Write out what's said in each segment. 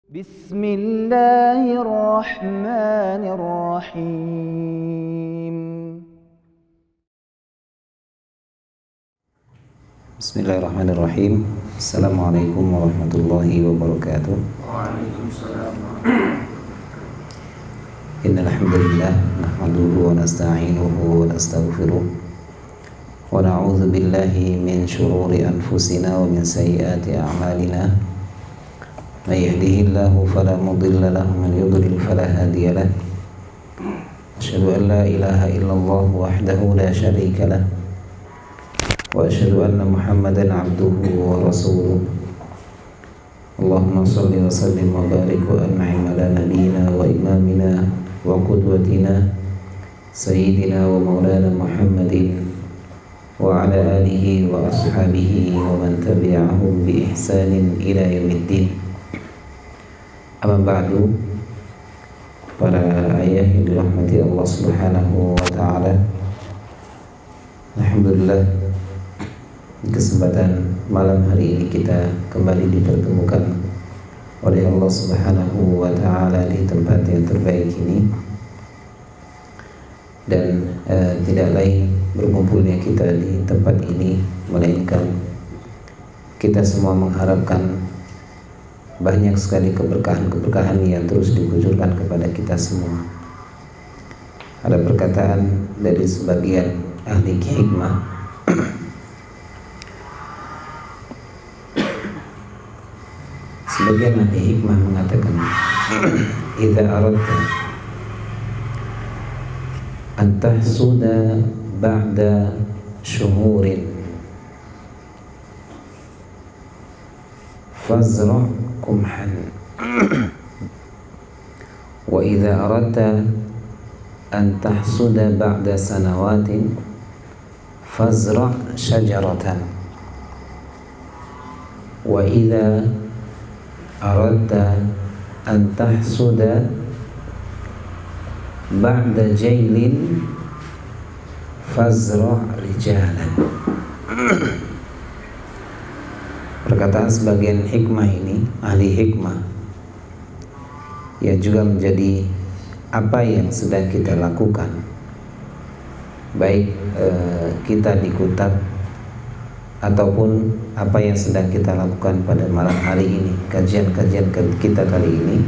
Bismillahirrahmanirrahim. Bismillahirrahmanirrahim. Assalamualaikum warahmatullahi wabarakatuh. Waalaikumsalam. Innal hamdalillah nahmaduhu wa nasta'inuhu wa nastaghfiruh wa na'udzu billahi min shururi anfusina wa min sayyiati a'malina. May yahdihillahu fala mudilla lahu wa man yudlil fala hadiya lahu. Asyhadu an la ilaha illallah wahdahu la syarika lahu wa asyhadu anna Muhammadan abduhu wa rasuluh. Allahumma salli wa sallim wa barik wa an'im ala nabiyyina wa imamina wa qudwatina sayyidina wa maulana Muhammadin wa ala alihi wa ashabihi wa man tabi'ahum bi ihsanin ila yaumiddin. Amma ba'du. Para ayah yang dirahmati Allah Subhanahu wa taala, alhamdulillah di kesempatan malam hari ini kita kembali dipertemukan oleh Allah Subhanahu wa taala di tempat yang terbaik ini, dan tidak lain berkumpulnya kita di tempat ini melainkan kita semua mengharapkan banyak sekali keberkahan-keberkahan yang terus dikucurkan kepada kita semua. Ada perkataan dari sebagian ahli hikmah, sebagian ahli hikmah mengatakan, idza aradta an tahsuda ba'da syuhurin fazra' kumhan wa idza aradta an tahsuda ba'da sanawatin fazra' syajaratan wa idza aradta an tahsuda ba'da jailin fazra' rijalan. Perkataan sebagian hikmah ini, ahli hikmah, ya juga menjadi apa yang sedang kita lakukan, baik kita di Kutab ataupun apa yang sedang kita lakukan pada malam hari ini, kajian-kajian kita kali ini.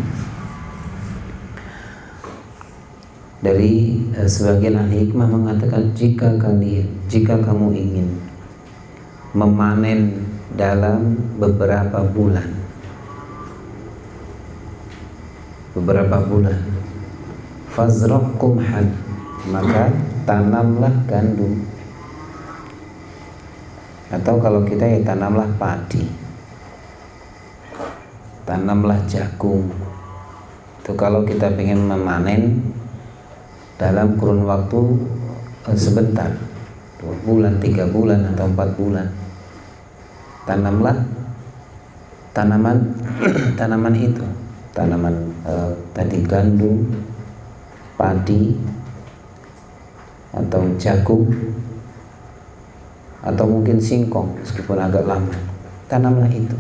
Dari sebagian ahli hikmah mengatakan, jika kamu ingin memanen dalam beberapa bulan, fazra' kumhan, maka tanamlah gandum, atau kalau kita ya tanamlah padi, tanamlah jagung. Itu kalau kita ingin memanen dalam kurun waktu sebentar, 2 bulan, 3 bulan atau 4 bulan. Tanamlah tanaman itu, tadi gandum, padi, atau jagung, atau mungkin singkong meskipun agak lama. Tanamlah itu.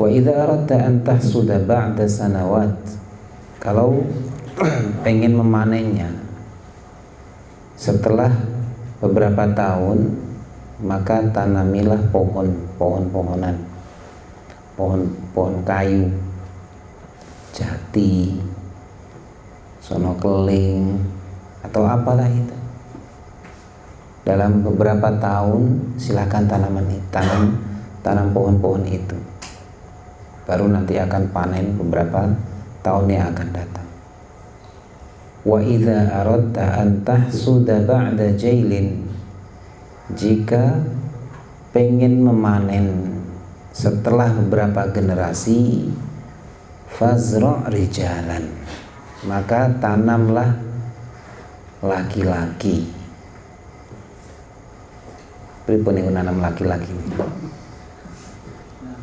Wa idza aradta an tahsuda ba'da sanawat, kalau pengen memanennya setelah beberapa tahun, maka tanamilah pohon-pohonan, pohon kayu, jati, sono keling, atau apalah itu. Dalam beberapa tahun silakan tanam pohon-pohon itu, baru nanti akan panen beberapa tahun yang akan datang. Wa idza aradta an tahsuda ba'da jailin, jika pengen memanen setelah beberapa generasi, fazra' rijalan, maka tanamlah laki-laki. Pripun yang nanam laki-laki ini?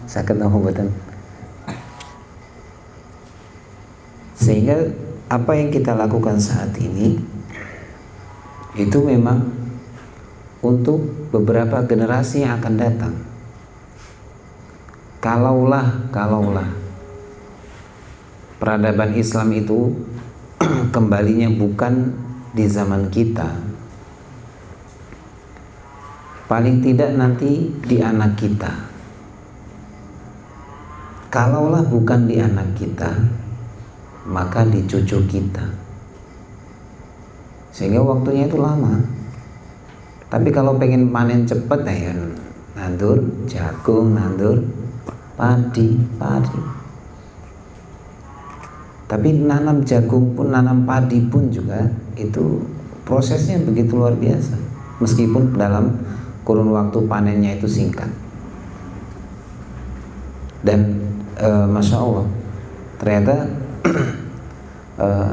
Saged napa mboten? Sehingga apa yang kita lakukan saat ini itu memang untuk beberapa generasi yang akan datang. kalaulah peradaban Islam itu kembalinya bukan di zaman kita, paling tidak nanti di anak kita. Kalaulah bukan di anak kita, maka di cucu kita. Sehingga waktunya itu lama. Tapi kalau pengen panen cepat, ya nandur jagung, nandur padi. Tapi nanam jagung pun, nanam padi pun juga itu prosesnya begitu luar biasa. Meskipun dalam kurun waktu panennya itu singkat. Dan Masya Allah, ternyata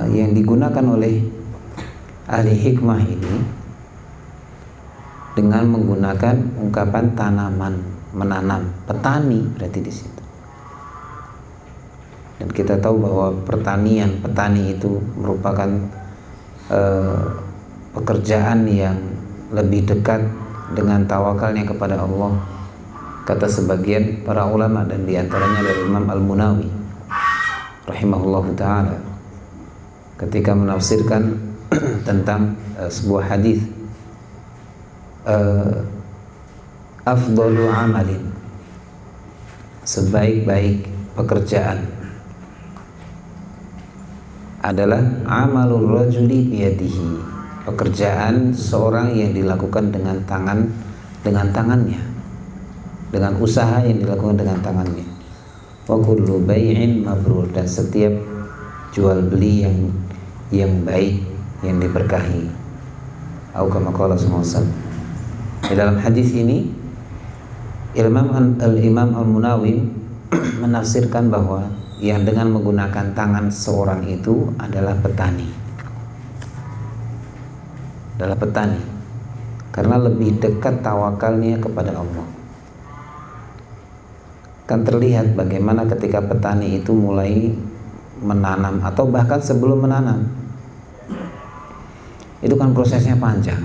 yang digunakan oleh ahli hikmah ini dengan menggunakan ungkapan tanaman, menanam, petani berarti di situ. Dan kita tahu bahwa petani itu merupakan pekerjaan yang lebih dekat dengan tawakalnya kepada Allah, kata sebagian para ulama, dan diantaranya dari Imam Al-Munawi rahimahullahu ta'ala ketika menafsirkan tentang sebuah hadis, afdalu amalin, sebaik-baik pekerjaan adalah amalur rajuli biyadihi, pekerjaan seorang yang dilakukan dengan tangannya, dengan usaha yang dilakukan dengan tangannya. Wa kullu bai'in mabrur, dan setiap jual beli yang baik, yang diberkahi. Atau kama qala sallallahu alaihi wasallam. Di dalam hadis ini Imam Al-Munawi menafsirkan bahwa yang dengan menggunakan tangan seorang itu adalah petani. Karena lebih dekat tawakalnya kepada Allah. Kan terlihat bagaimana ketika petani itu mulai menanam, atau bahkan sebelum menanam itu kan prosesnya panjang.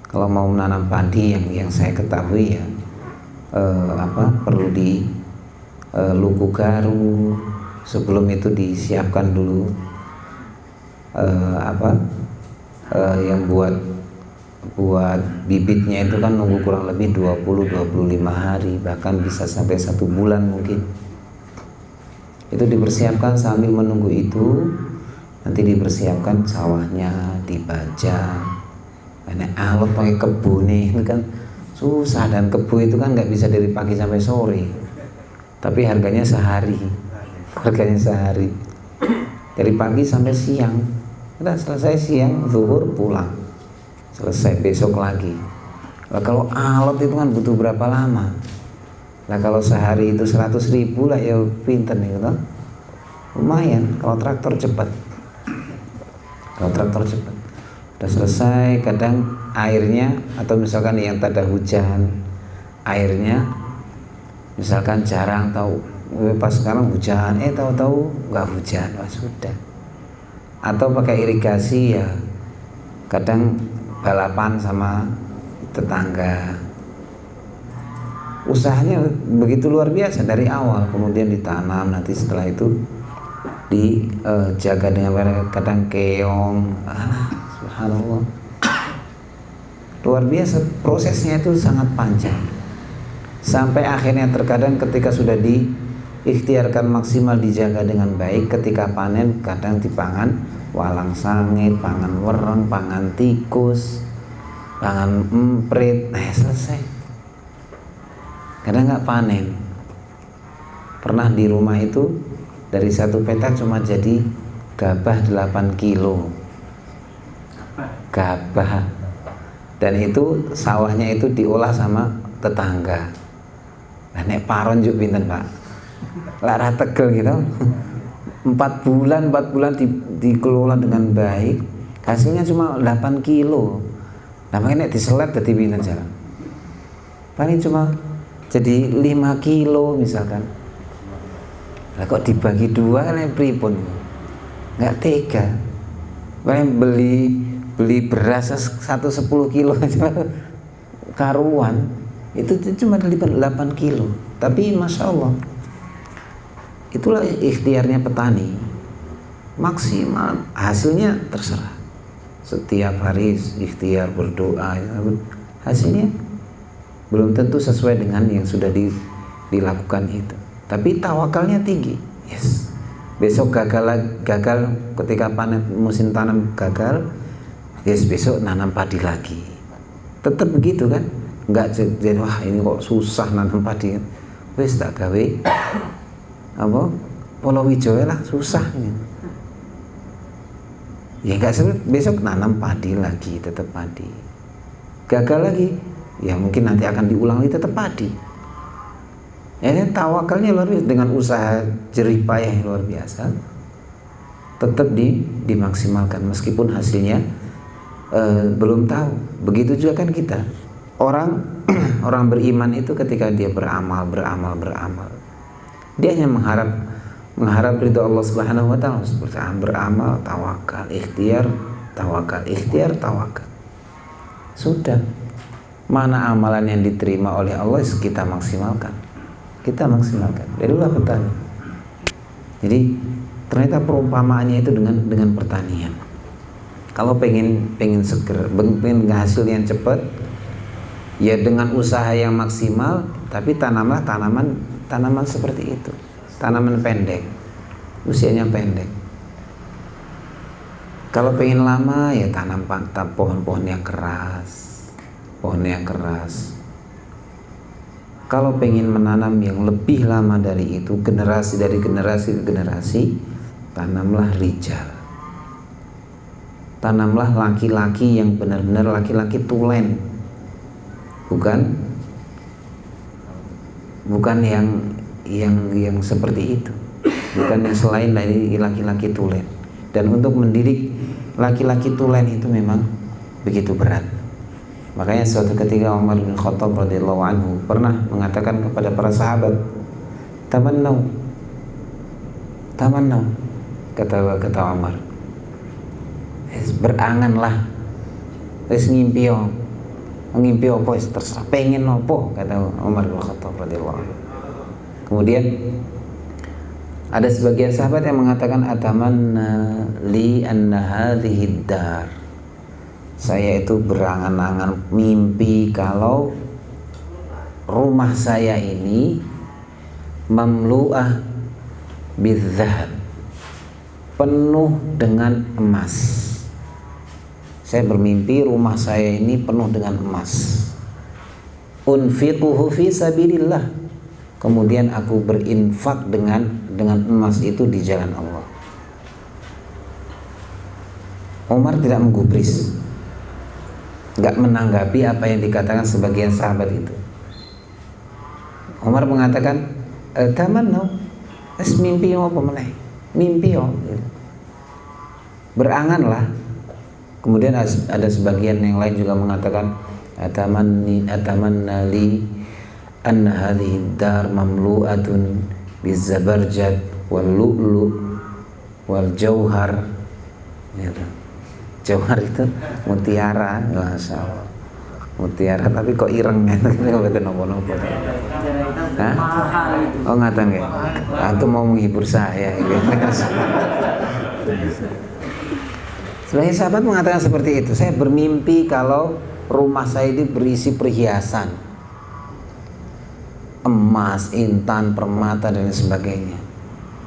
Kalau mau menanam padi yang saya ketahui ya, perlu di luku garu, sebelum itu disiapkan dulu yang buat bibitnya itu kan nunggu kurang lebih 20-25 hari, bahkan bisa sampai 1 bulan mungkin. Itu dipersiapkan. Sambil menunggu itu nanti dipersiapkan sawahnya, dibajak. Karena alat pakai kebun ini kan susah, dan kebun itu kan nggak bisa dari pagi sampai sore, tapi harganya sehari, dari pagi sampai siang. Kita selesai siang, zuhur pulang, selesai besok lagi. Nah, kalau alat itu kan butuh berapa lama? Nah, kalau sehari itu 100.000 lah ya pinter nih, gitu. Lumayan kalau traktor cepat. Udah selesai, kadang airnya, atau misalkan yang tak ada hujan, airnya misalkan jarang, tahu pas sekarang hujan, tahu-tahu nggak hujan, wah sudah. Atau pakai irigasi ya, kadang balapan sama tetangga. Usahanya begitu luar biasa dari awal, kemudian ditanam, nanti setelah itu dijaga dengan baik, kadang keong, subhanallah, luar biasa prosesnya itu sangat panjang, sampai akhirnya terkadang ketika sudah diikhtiarkan maksimal, dijaga dengan baik, ketika panen kadang dipangan walang sangit, pangan wereng, pangan tikus, pangan emprit, selesai. Kadang nggak panen. Pernah di rumah itu dari 1 petak cuma jadi gabah 8 kilo. Gabah. Dan itu sawahnya itu diolah sama tetangga. Nah, nek paron juk pinten, Pak? Lara tegel gitu. 4 bulan dikelola dengan baik, hasilnya cuma 8 kilo. Nah, makanya nek diselet dadi pinten jalan. Paling cuma jadi 5 kilo misalkan. Lah kok dibagi 2 kan pripun? Enggak tega. Paling beli beras 1 10 kilo aja karuan. Itu cuma 8 kilo. Tapi Masya Allah, itulah ikhtiarnya petani. Maksimal, hasilnya terserah. Setiap hari ikhtiar berdoa, hasilnya belum tentu sesuai dengan yang sudah dilakukan itu. Tapi tawakalnya tinggi. Yes. Besok gagal ketika panen musim tanam gagal, yes, besok nanam padi lagi. Tetap begitu kan? Enggak jadi wah ini kok susah nanam padi. Wes tak gawe apa? Polowijo lah susah gitu. Ya enggak sulit, besok nanam padi lagi, tetap padi. Gagal lagi, ya mungkin nanti akan diulang lagi, tetap padi. Ya, tawakalnya luar biasa, dengan usaha jerih payah yang luar biasa, tetap dimaksimalkan meskipun hasilnya belum tahu. Begitu juga kan kita, orang orang beriman itu ketika dia beramal, dia hanya mengharap ridho Allah Subhanahu wa taala. Seperti beramal, tawakal, ikhtiar, tawakal. Sudah. Mana amalan yang diterima oleh Allah kita maksimalkan. Itulah petani. Jadi ternyata perumpamaannya itu dengan pertanian. Kalau pengen seger, pengen hasil yang cepat, ya dengan usaha yang maksimal, tapi tanamlah tanaman seperti itu. Tanaman pendek, usianya pendek. Kalau pengen lama, ya tanam pohon-pohon yang keras. Kalau pengen menanam yang lebih lama dari itu, dari generasi ke generasi, tanamlah rijal. Tanamlah laki-laki yang benar-benar laki-laki tulen. Bukan yang seperti itu. Bukan yang selain dari laki-laki tulen. Dan untuk mendidik laki-laki tulen itu memang begitu berat. Makanya suatu ketika Umar bin Khattab radhiyallahu anhu pernah mengatakan kepada para sahabat, tamannau, kata Umar, beranganlah, ngimpi apa, terserah pengen apa, kata Umar bin Khattab radhiyallahu anhu. Kemudian ada sebagian sahabat yang mengatakan, atamanna li anna hadhihi dar, saya itu berangan-angan mimpi kalau rumah saya ini mamlu'ah bidzahab, penuh dengan emas. Saya bermimpi rumah saya ini penuh dengan emas. Unfiquhu fi sabilillah, kemudian aku berinfak dengan emas itu di jalan Allah. Umar tidak menggubris, nggak menanggapi apa yang dikatakan sebagian sahabat itu. Umar mengatakan, tamanno, mimpi apa meneh? Mimpi beranganlah. Kemudian ada sebagian yang lain juga mengatakan, atamanna li anna hadhihi dar mamlu'atun bizabarjad wal lu'lu wal jauhar. Gitu. Jauhar itu mutiara, Masya Allah. Mutiara tapi kok ireng kan? Kita nopo-nopo. Hah? Oh ngatan ya? Antum mau menghibur saya. Sebagai sahabat mengatakan seperti itu. Saya bermimpi kalau rumah saya ini berisi perhiasan, emas, intan, permata dan sebagainya.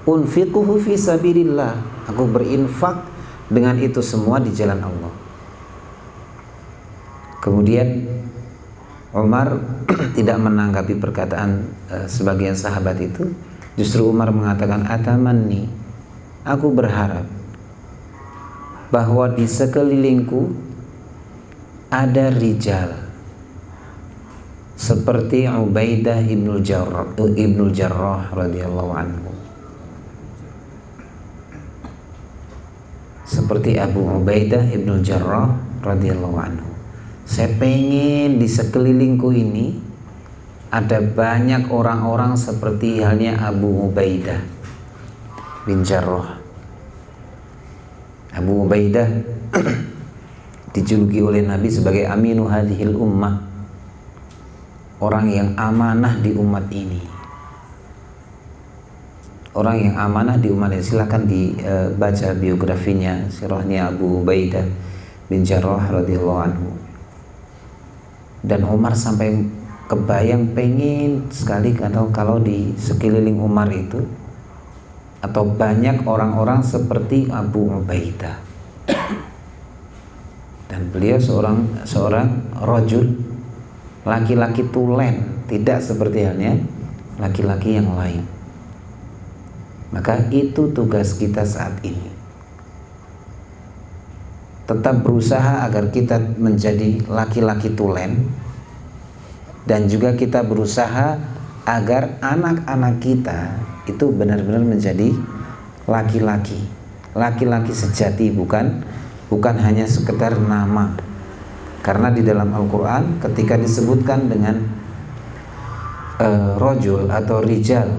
Unfiquhu fi sabilillah. Aku berinfak dengan itu semua di jalan Allah. Kemudian Umar tidak menanggapi perkataan sebagian sahabat itu. Justru Umar mengatakan, atamanni, aku berharap bahwa di sekelilingku ada rijal seperti Ubaidah ibnul Jarrah radhiyallahu anhu, seperti Abu Ubaidah ibnul Jarrah radhiyallahu anhu. Saya pengen di sekelilingku ini ada banyak orang-orang seperti halnya Abu Ubaidah bin Jarrah. Abu Ubaidah dijuluki oleh Nabi sebagai aminu hadhil ummah, orang yang amanah di umat ini. Orang yang amanah di umat ini, silahkan dibaca biografinya, sirahnya Abu Ubaidah bin Jarrah radhiyallahu anhu. Dan Umar sampai kebayang pengen sekali kalau di sekeliling Umar itu atau banyak orang-orang seperti Abu Ubaidah. Dan beliau seorang rajul, laki-laki tulen, tidak seperti halnya laki-laki yang lain. Maka itu tugas kita saat ini. Tetap berusaha agar kita menjadi laki-laki tulen, dan juga kita berusaha agar anak-anak kita itu benar-benar menjadi laki-laki sejati, bukan hanya sekedar nama. Karena di dalam Al-Quran ketika disebutkan dengan rajul atau rijal,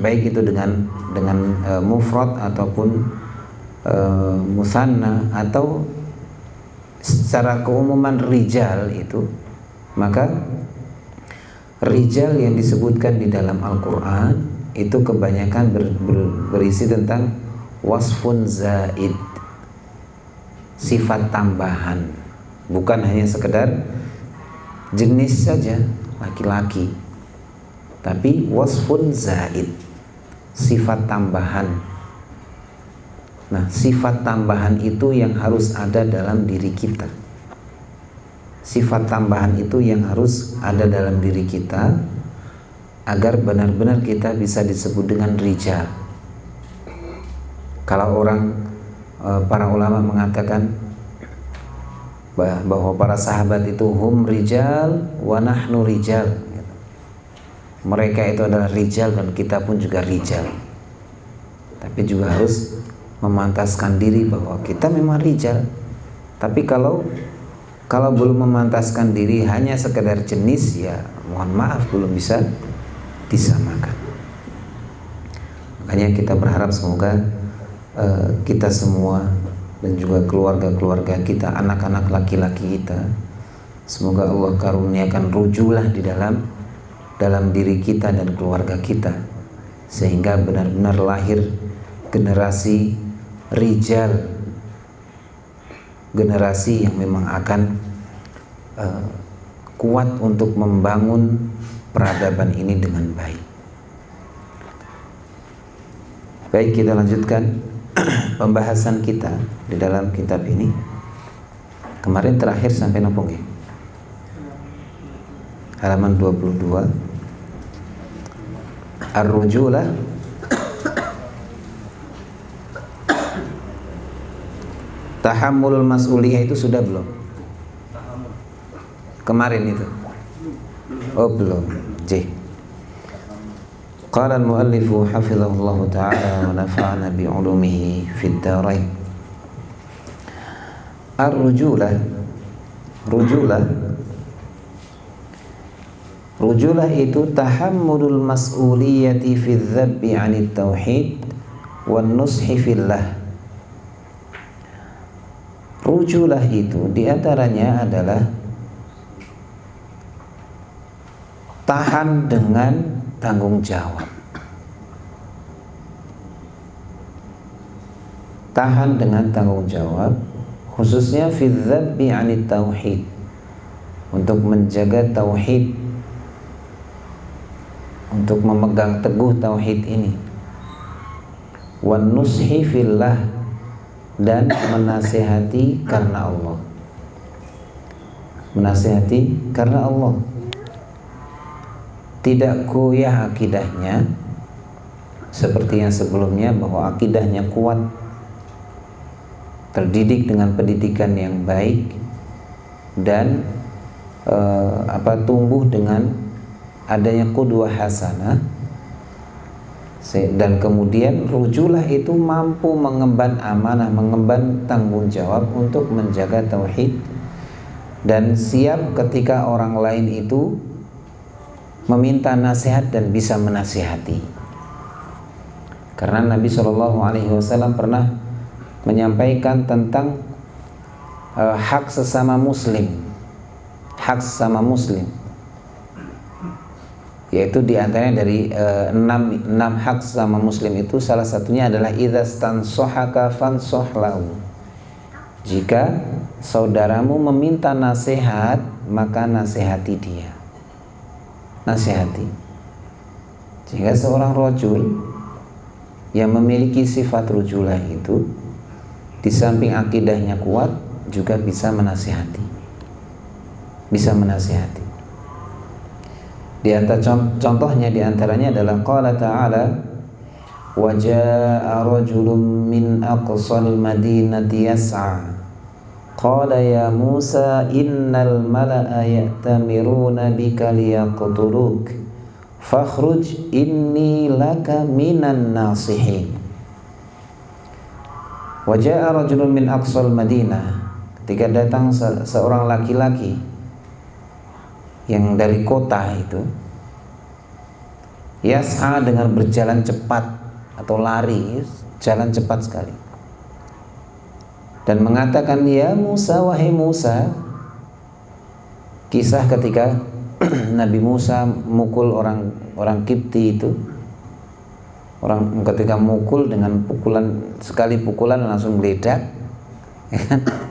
baik itu dengan mufrad ataupun musanna atau secara keumuman rijal itu, maka rijal yang disebutkan di dalam Al-Quran itu kebanyakan berisi tentang wasfun zaid, sifat tambahan, bukan hanya sekedar jenis saja laki-laki, tapi wasfun zaid, sifat tambahan. Nah, sifat tambahan itu yang harus ada dalam diri kita. Sifat tambahan itu yang harus ada dalam diri kita agar benar-benar kita bisa disebut dengan rijal. Kalau para ulama mengatakan bahwa para sahabat itu hum rijal wa nahnu rijal, mereka itu adalah rijal dan kita pun juga rijal. Tapi juga harus memantaskan diri bahwa kita memang rijal. Tapi kalau belum memantaskan diri hanya sekedar jenis, ya mohon maaf belum bisa disamakan. Makanya kita berharap semoga kita semua dan juga keluarga-keluarga kita, anak-anak laki-laki kita, semoga Allah karuniakan rujulah di dalam diri kita dan keluarga kita, sehingga benar-benar lahir generasi rijal, generasi yang memang akan kuat untuk membangun peradaban ini dengan baik. Baik, kita lanjutkan pembahasan kita di dalam kitab ini. Kemarin terakhir sampai nopo nggih? Halaman 22. Ar-rujulah tahammulul mas'uliyah itu sudah belum? Kemarin itu. Oh, belum. J. Qala al-muallifu hafizahullah ta'ala wa nafa'ana bi'ulumihi fid darain. Ar-rujulah itu tahammulul mas'uliyati fi dzabbi 'anit tauhid wan nushi fillah. Rujulah itu diantaranya adalah tahan dengan tanggung jawab. Tahan dengan tanggung jawab, khususnya fi dzabbi 'anit tauhid, untuk menjaga tauhid, untuk memegang teguh tauhid ini. Wan nushi fillah, dan menasihati karena Allah. Menasihati karena Allah. Tidak goyah akidahnya seperti yang sebelumnya, bahwa akidahnya kuat, terdidik dengan pendidikan yang baik, dan tumbuh dengan adanya qudwah hasanah, dan kemudian rujulah itu mampu mengemban amanah, mengemban tanggung jawab untuk menjaga tauhid, dan siap ketika orang lain itu meminta nasihat dan bisa menasihati. Karena Nabi SAW pernah menyampaikan tentang hak sesama muslim. Hak sesama muslim. yaitu diantaranya dari 6 hak sama muslim itu salah satunya adalah idzastansohaka fansoh lahu. Jika saudaramu meminta nasihat, maka nasihati dia. Nasihati. Sehingga seorang rajul yang memiliki sifat rujulah itu, di samping akidahnya kuat, juga bisa menasihati. Bisa menasihati. Di antara contohnya diantaranya adalah qala ta'ala wa jaa'a rajulun min aqsal madinati yas'a qala ya Musa innal mala'a ya'tamiruna bika liyaqtuluk fakhruj inni laka minan nasihin. Wa jaa'a rajulun min aqsal madinah, ketika datang seorang laki-laki yang dari kota itu, yas'a dengan berjalan cepat atau lari, jalan cepat sekali, dan mengatakan ya Musa, wahai Musa. Kisah ketika Nabi Musa mukul orang Kipti itu, orang ketika mukul dengan sekali pukulan langsung meledak,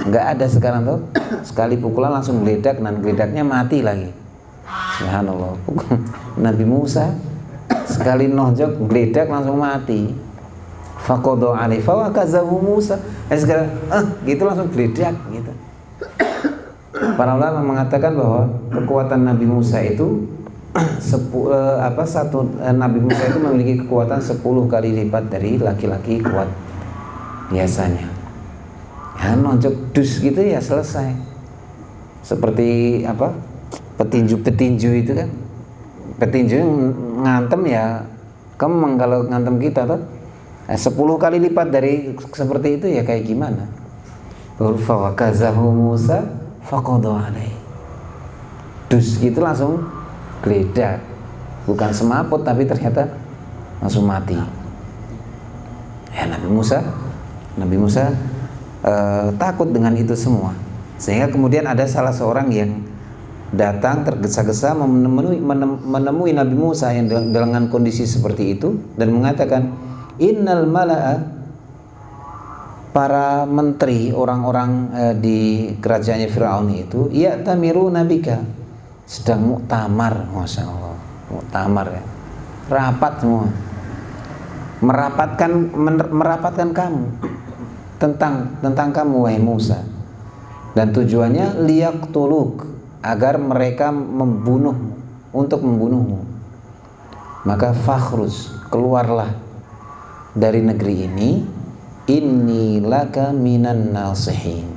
nggak ada sekarang tuh, sekali pukulan langsung meledak dan meledaknya mati lagi. Subhanallah. Nabi Musa sekali nonjok geledak langsung mati. Faqadha alaihi fa wakazahu Musa. Sekarang gitu langsung geledak gitu. Para ulama mengatakan bahwa kekuatan Nabi Musa itu Nabi Musa itu memiliki kekuatan 10 kali lipat dari laki-laki kuat biasanya. Ya nonjok dus gitu ya selesai. Seperti petinju itu kan, petinju ngantem ya kemeng kalau ngantem kita tuh 10 kali lipat dari seperti itu ya kayak gimana. Fa wakazahu Musa faqadha alaihi, dus gitu langsung geledak, bukan semaput tapi ternyata langsung mati. Ya Nabi Musa takut dengan itu semua, sehingga kemudian ada salah seorang yang datang tergesa-gesa menemui Nabi Musa yang dengan kondisi seperti itu dan mengatakan, innal mala'a, para menteri, orang-orang di kerajaannya Fir'aun itu, ya'tamiru nabika, sedang muktamar. Masya Allah, muktamar ya, rapat semua, merapatkan kamu tentang kamu wahai Musa, dan tujuannya liyaqtuluk, agar mereka untuk membunuhmu. Maka fakhruj, keluarlah dari negeri ini, inni laka minan nasihin,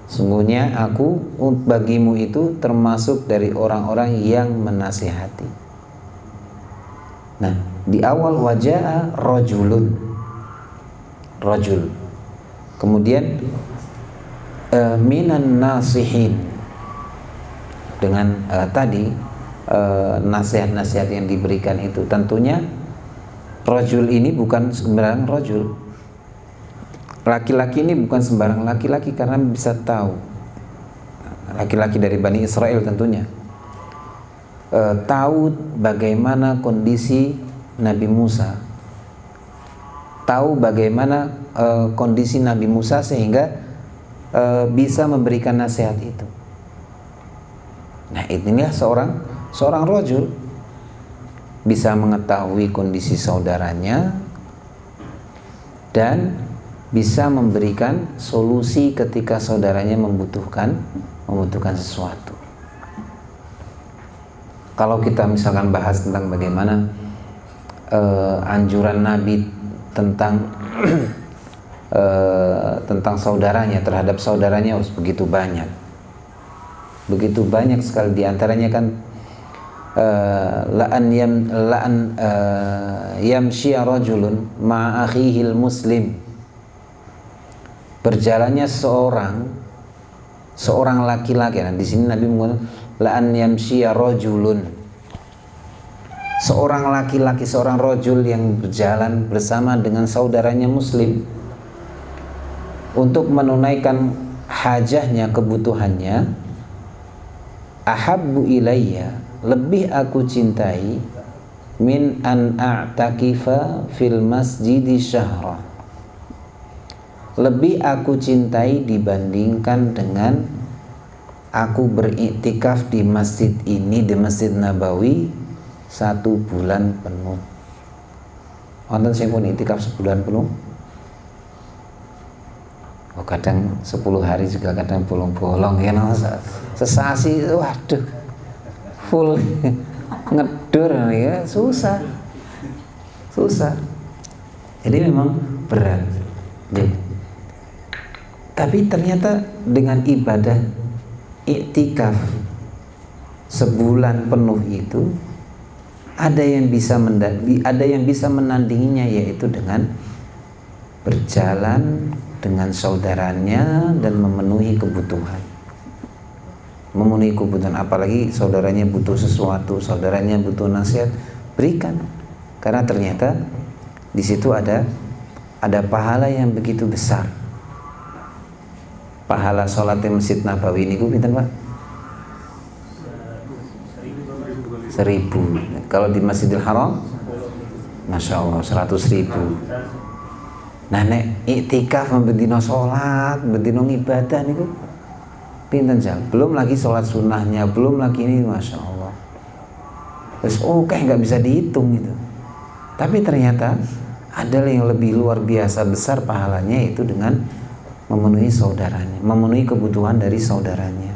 sungguhnya aku bagimu itu termasuk dari orang-orang yang menasihati. Nah, di awal wajah rajul, kemudian minan nasihin, dengan nasihat-nasihat yang diberikan itu. Tentunya rajul ini bukan sembarang rajul, laki-laki ini bukan sembarang laki-laki, karena bisa tahu laki-laki dari Bani Israel tentunya tahu bagaimana kondisi Nabi Musa, tahu bagaimana kondisi Nabi Musa sehingga bisa memberikan nasihat itu. Nah, inilah seorang rajul bisa mengetahui kondisi saudaranya dan bisa memberikan solusi ketika saudaranya membutuhkan sesuatu. Kalau kita misalkan bahas tentang bagaimana anjuran Nabi tentang saudaranya, terhadap saudaranya harus begitu banyak sekali. Diantaranya kan la'an yamshiya rajulun ma'a akhihil muslim, berjalannya seorang laki-laki. Nah, di sini Nabi mengatakan la'an yamshiya rajulun, seorang laki-laki, seorang rajul yang berjalan bersama dengan saudaranya muslim untuk menunaikan hajahnya, kebutuhannya, ahabbu ilayya, lebih aku cintai min an a'takifa fil masjidi syahra, lebih aku cintai dibandingkan dengan aku beriktikaf di masjid ini, di Masjid Nabawi 1 bulan penuh. Wonten sing pun iktikaf sebulan penuh? Oh, kadang 10 hari juga, kadang bolong-bolong ya, sesasi, waduh, full ngedur ya, susah. Jadi memang berat. Tapi ternyata dengan ibadah iktikaf sebulan penuh itu ada yang bisa menandinginya, yaitu dengan berjalan dengan saudaranya dan memenuhi kebutuhan. Apalagi saudaranya butuh sesuatu, saudaranya butuh nasihat, berikan. Karena ternyata di situ ada pahala yang begitu besar. Pahala sholat di Masjid Nabawi ini pinten, Pak? 1.000. Kalau di Masjidil Haram, Masya Allah 100.000. Nah, nek iktikaf bendino sholat, bendino ibadah niku pinten jam? Belum lagi sholat sunnahnya, belum lagi ini, Masya Allah. Terus kayak nggak bisa dihitung itu. Tapi ternyata ada yang lebih luar biasa besar pahalanya, itu dengan memenuhi saudaranya, memenuhi kebutuhan dari saudaranya.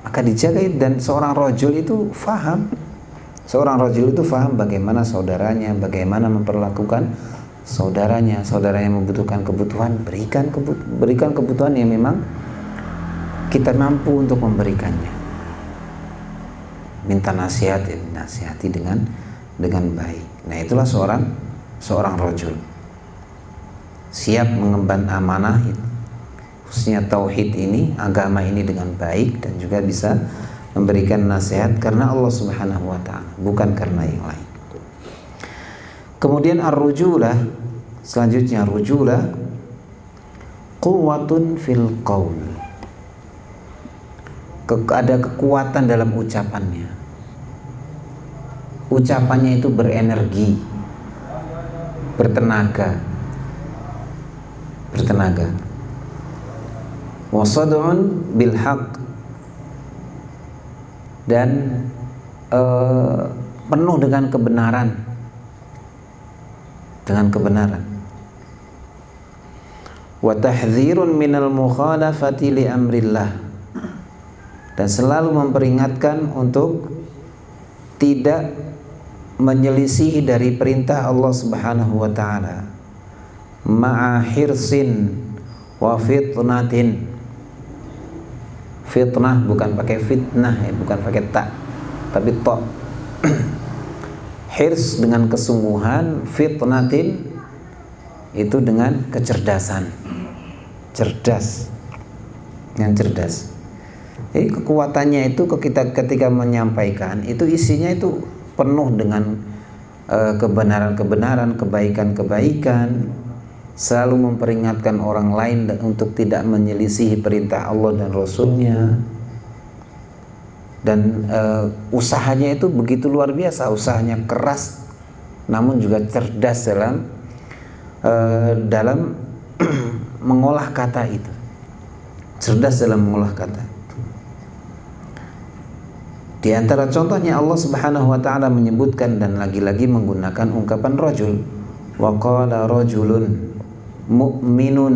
Maka dijaga. Dan seorang rajul itu faham bagaimana saudaranya, bagaimana memperlakukan saudaranya membutuhkan kebutuhan, berikan kebutuhan yang memang kita mampu untuk memberikannya. Minta nasihat, nasihati dengan baik. Nah, itulah seorang rajul siap mengemban amanah, khususnya tauhid ini, agama ini dengan baik, dan juga bisa memberikan nasihat karena Allah Subhanahu wa ta'ala, bukan karena yang lain. Kemudian ar-rujulah, selanjutnya rujulah quwwatun fil qaul, ada kekuatan dalam ucapannya. Ucapannya itu berenergi, bertenaga. Wasad'un bil haq, dan penuh dengan kebenaran. Wa tahdzirun minal mukhalafati li amrillah, dan selalu memperingatkan untuk tidak menyelisihi dari perintah Allah Subhanahu wa ta'ala. Ma'a hirsin wa fitnatin. Fitnah bukan pakai fitnah ya, bukan pakai ta, tapi to. Hirs dengan kesungguhan, fitnatin itu dengan kecerdasan, dengan cerdas. Jadi kekuatannya itu ketika menyampaikan itu isinya itu penuh dengan kebenaran-kebenaran, kebaikan-kebaikan, selalu memperingatkan orang lain untuk tidak menyelisihi perintah Allah dan Rasulnya. Dan usahanya itu begitu luar biasa, usahanya keras namun juga cerdas dalam mengolah kata itu, Di antara contohnya Allah Subhanahu wa ta'ala menyebutkan dan lagi-lagi menggunakan ungkapan rajul. Wa qala rajulun mu'minun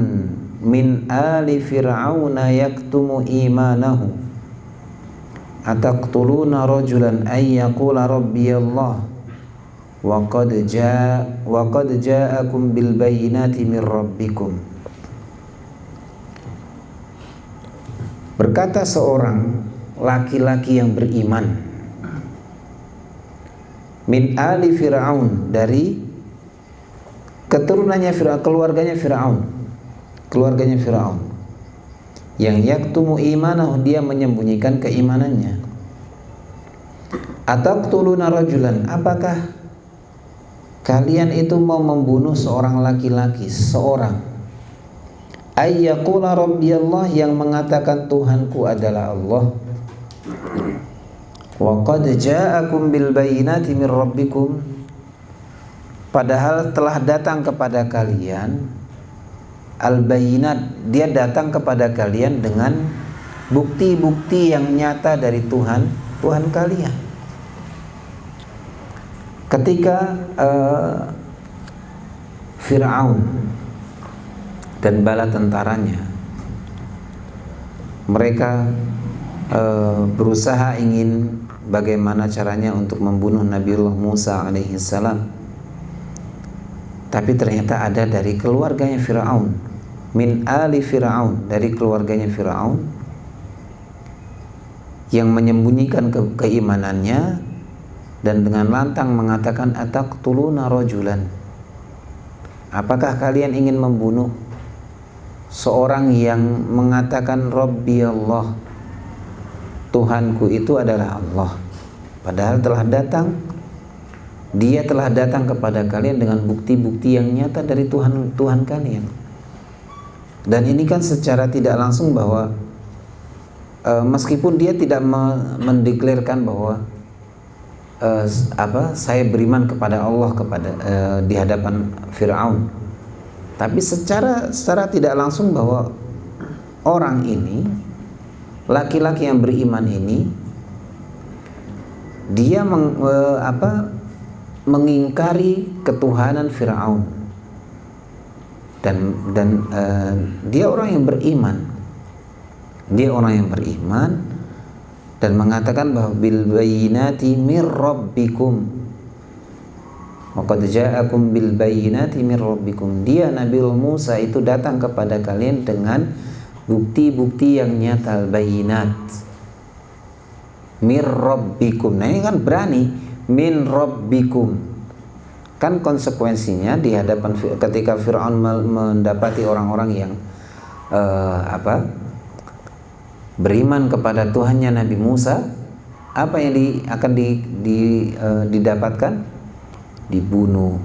min ali fir'auna yaktumu imanahu ataqtuluna rajulan ay yaqula rabbiyallah wa qad ja'akum bil bayyinati min rabbikum. Berkata seorang laki-laki yang beriman, min ali fir'aun, dari keturunannya Fir'aun, keluarganya Fir'aun, yang yaktumu imanahu, dia menyembunyikan keimanannya. Ataqtuluna rajulan, apakah kalian itu mau membunuh seorang laki-laki, ayyaqula rabbiyallah, yang mengatakan Tuhanku adalah Allah, Wa qad ja'akum bil bayyinati mir rabbikum, padahal telah datang kepada kalian al-bayyinat, dia datang kepada kalian dengan bukti-bukti yang nyata dari Tuhan kalian. Ketika Fir'aun dan bala tentaranya mereka berusaha ingin bagaimana caranya untuk membunuh Nabiullah Musa alaihissalam, tapi ternyata ada dari keluarganya Fir'aun, min ali Fir'aun, dari keluarganya Fir'aun yang menyembunyikan keimanannya dan dengan lantang mengatakan, ataqtuluna rajulan, apakah kalian ingin membunuh seorang yang mengatakan Rabbi Allah, Tuhanku itu adalah Allah, padahal dia telah datang kepada kalian dengan bukti-bukti yang nyata dari Tuhan kalian. Dan ini kan secara tidak langsung bahwa meskipun dia tidak mendeklarkan bahwa saya beriman kepada Allah di hadapan Fir'aun, tapi secara tidak langsung bahwa orang ini, laki-laki yang beriman ini, dia mengingkari ketuhanan Fir'aun dan dia orang yang beriman, dan mengatakan bahwa bil bayyinati mir rabbikum, Waqad ja'akum bil bayyinati mir rabbikum, dia Nabiullah Musa itu datang kepada kalian dengan bukti-bukti yang nyata, al-bayyinat mir rabbikum. Nah ini kan berani, min rabbikum, kan konsekuensinya di hadapan ketika Fir'aun mendapati orang-orang yang beriman kepada Tuhannya Nabi Musa, apa yang akan didapatkan? Dibunuh,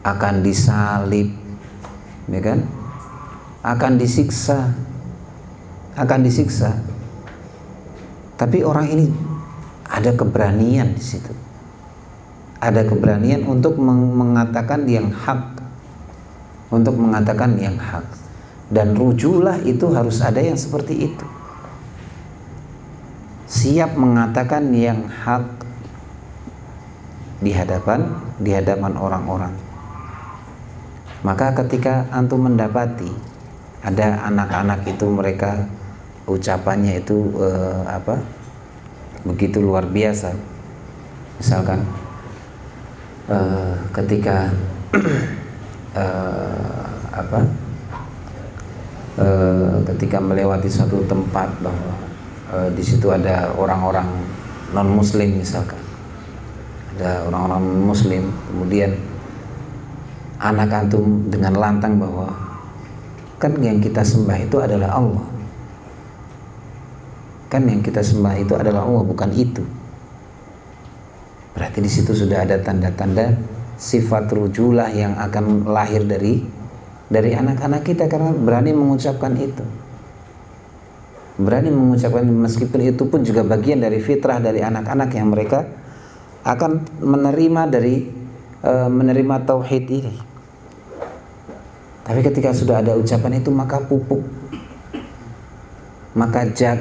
akan disalib, ya kan? Akan disiksa. Tapi orang ini ada keberanian di situ. Ada keberanian untuk mengatakan yang hak. Dan rujulah itu harus ada yang seperti itu. Siap mengatakan yang hak di hadapan orang-orang. Maka ketika antum mendapati ada anak-anak itu, mereka ucapannya itu begitu luar biasa. Misalkan ketika ketika melewati suatu tempat bahwa di situ ada orang-orang non muslim, misalkan ada orang-orang muslim, kemudian anak antum dengan lantang bahwa kan yang kita sembah itu adalah Allah, bukan itu. Berarti di situ sudah ada tanda-tanda sifat rujulah yang akan lahir dari anak-anak kita, karena berani mengucapkan itu, meskipun itu pun juga bagian dari fitrah dari anak-anak yang mereka akan menerima tauhid ini. Tapi ketika sudah ada ucapan itu, maka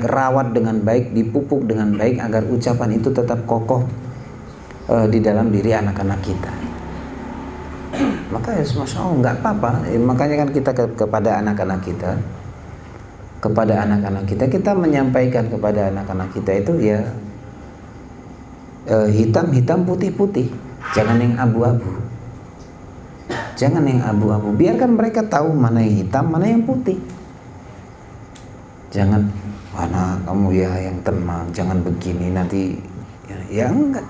rawat dengan baik, dipupuk dengan baik agar ucapan itu tetap kokoh di dalam diri anak-anak kita. Maka ya masya Allah, nggak apa-apa. Makanya kan kita kepada anak-anak kita menyampaikan kepada anak-anak kita itu ya hitam-hitam, putih-putih, jangan yang abu-abu. Biarkan mereka tahu mana yang hitam, mana yang putih. Jangan, anak kamu ya yang tenang, jangan begini nanti ya enggak.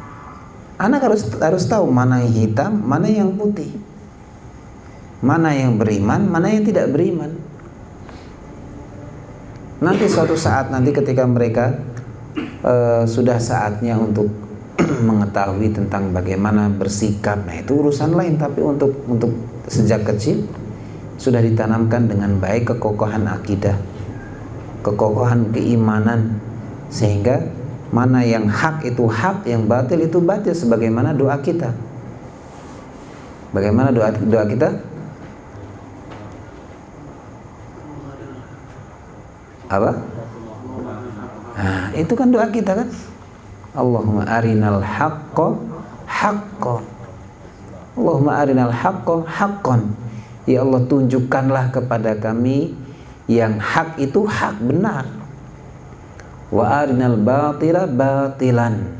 Anak harus tahu mana yang hitam, mana yang putih, mana yang beriman, mana yang tidak beriman. Nanti suatu saat ketika mereka sudah saatnya untuk mengetahui tentang bagaimana bersikap, nah itu urusan lain. Tapi untuk sejak kecil sudah ditanamkan dengan baik kekokohan akidah, kekokohan keimanan, sehingga mana yang hak itu hak, yang batil itu batil, sebagaimana doa kita. Bagaimana doa kita? Apa? Nah, itu kan doa kita kan? Allahumma arinal haqqa haqqan. Allahumma arinal haqqa haqqan. Ya Allah, tunjukkanlah kepada kami yang hak itu hak, benar. Wa arinal batila batilan.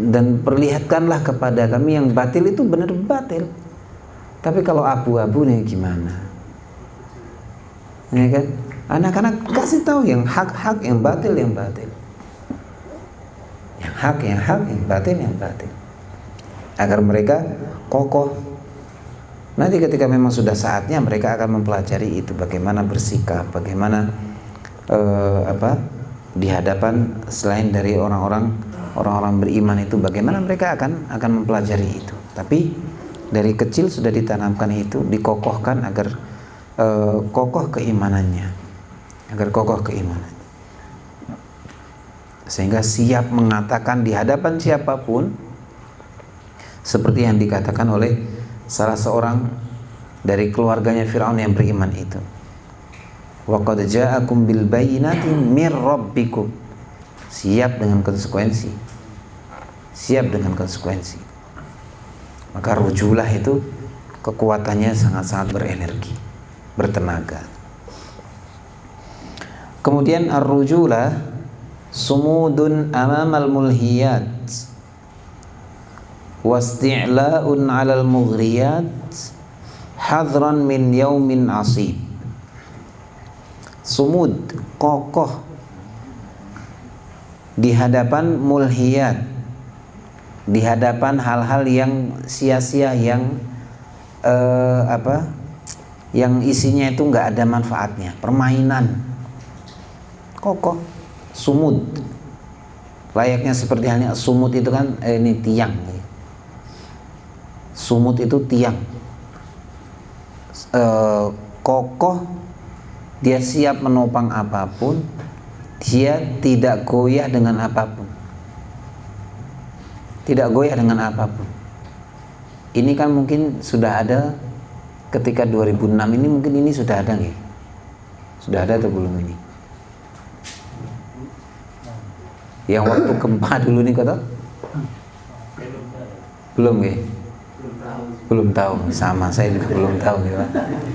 Dan perlihatkanlah kepada kami yang batil itu benar batil. Tapi kalau abu-abu nih gimana? Ya kan? Anak-anak kasih tahu yang hak-hak, yang batil batil. Yang hak, yang batil. Agar mereka kokoh. Nanti ketika memang sudah saatnya, mereka akan mempelajari itu, bagaimana bersikap, bagaimana di hadapan selain dari orang-orang beriman itu, bagaimana mereka akan mempelajari itu. Tapi dari kecil sudah ditanamkan itu, dikokohkan agar kokoh keimanannya, sehingga siap mengatakan di hadapan siapapun, seperti yang dikatakan oleh salah seorang dari keluarganya Fir'aun yang beriman itu, wa qad ja'akum bil bayyinati mir rabbikum. Siap dengan konsekuensi. Maka rujulah itu kekuatannya sangat-sangat berenergi, bertenaga. Kemudian ar-rujulah sumudun amamal mulhiyat wasti'la'un 'alal mughriyat hadran min yaumin asib. Sumud, kokoh di hadapan mulhiyat, di hadapan hal-hal yang sia-sia, yang yang isinya itu nggak ada manfaatnya, permainan. Kokoh, sumud, layaknya seperti halnya sumud itu kan ini tiang. Sumud itu tiang, kokoh, dia siap menopang apapun, dia tidak goyah dengan apapun. Ini kan mungkin sudah ada ketika 2006 ini, mungkin ini sudah ada nggih? Sudah ada atau belum ini? Yang waktu gempa dulu nih kata? Belum nggih? Belum tahu. Sama, saya juga belum tahu ya.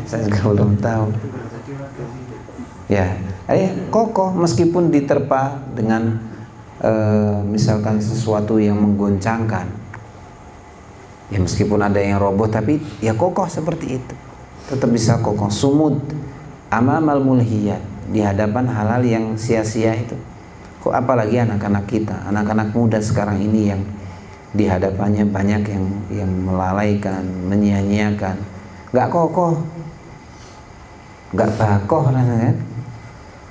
Saya juga belum tahu. Ya, kokoh meskipun diterpa dengan misalkan sesuatu yang menggoncangkan. Ya meskipun ada yang roboh, tapi ya kokoh seperti itu. Tetap bisa kokoh. Sumud amamal mulhiyat, di hadapan hal-hal yang sia-sia itu. Kok apalagi anak-anak kita, anak-anak muda sekarang ini yang di hadapannya banyak yang melalaikan, menyia-nyiakan. Enggak kokoh. Enggak bakoh rasanya.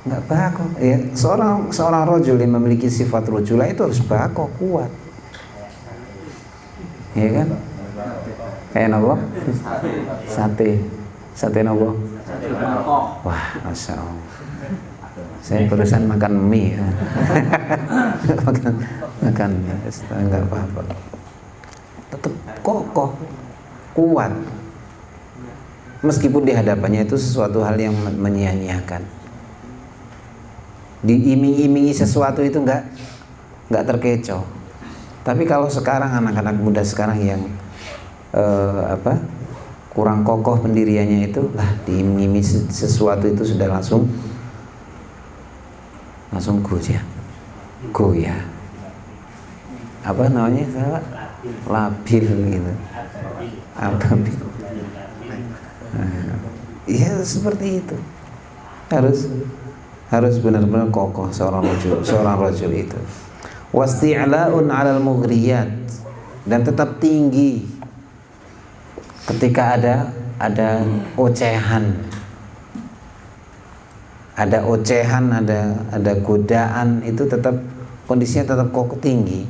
Enggak bakoh. Ya, seorang rajul yang memiliki sifat rujulah itu harus bakoh, kuat. Iya kan? Napa? Sate napa? Wah, Masya Allah. Saya barusan makan mie. makan enggak apa-apa. Tetap kokoh, kuat. Meskipun di hadapannya itu sesuatu hal yang menyia-nyiakan. Diiming-imingi sesuatu itu enggak terkecoh. Tapi kalau sekarang anak-anak muda sekarang yang kurang kokoh pendiriannya itu, lah diiming-imingi sesuatu itu sudah langsung goyah. Apa namanya? Labil gitu. Ya seperti itu. Harus benar-benar kokoh seorang rajul itu. Wasti'la'un 'alal mughriyat, dan tetap tinggi ketika ada ocehan. Ada ocehan, ada godaan, itu tetap kondisinya tetap kokoh tinggi,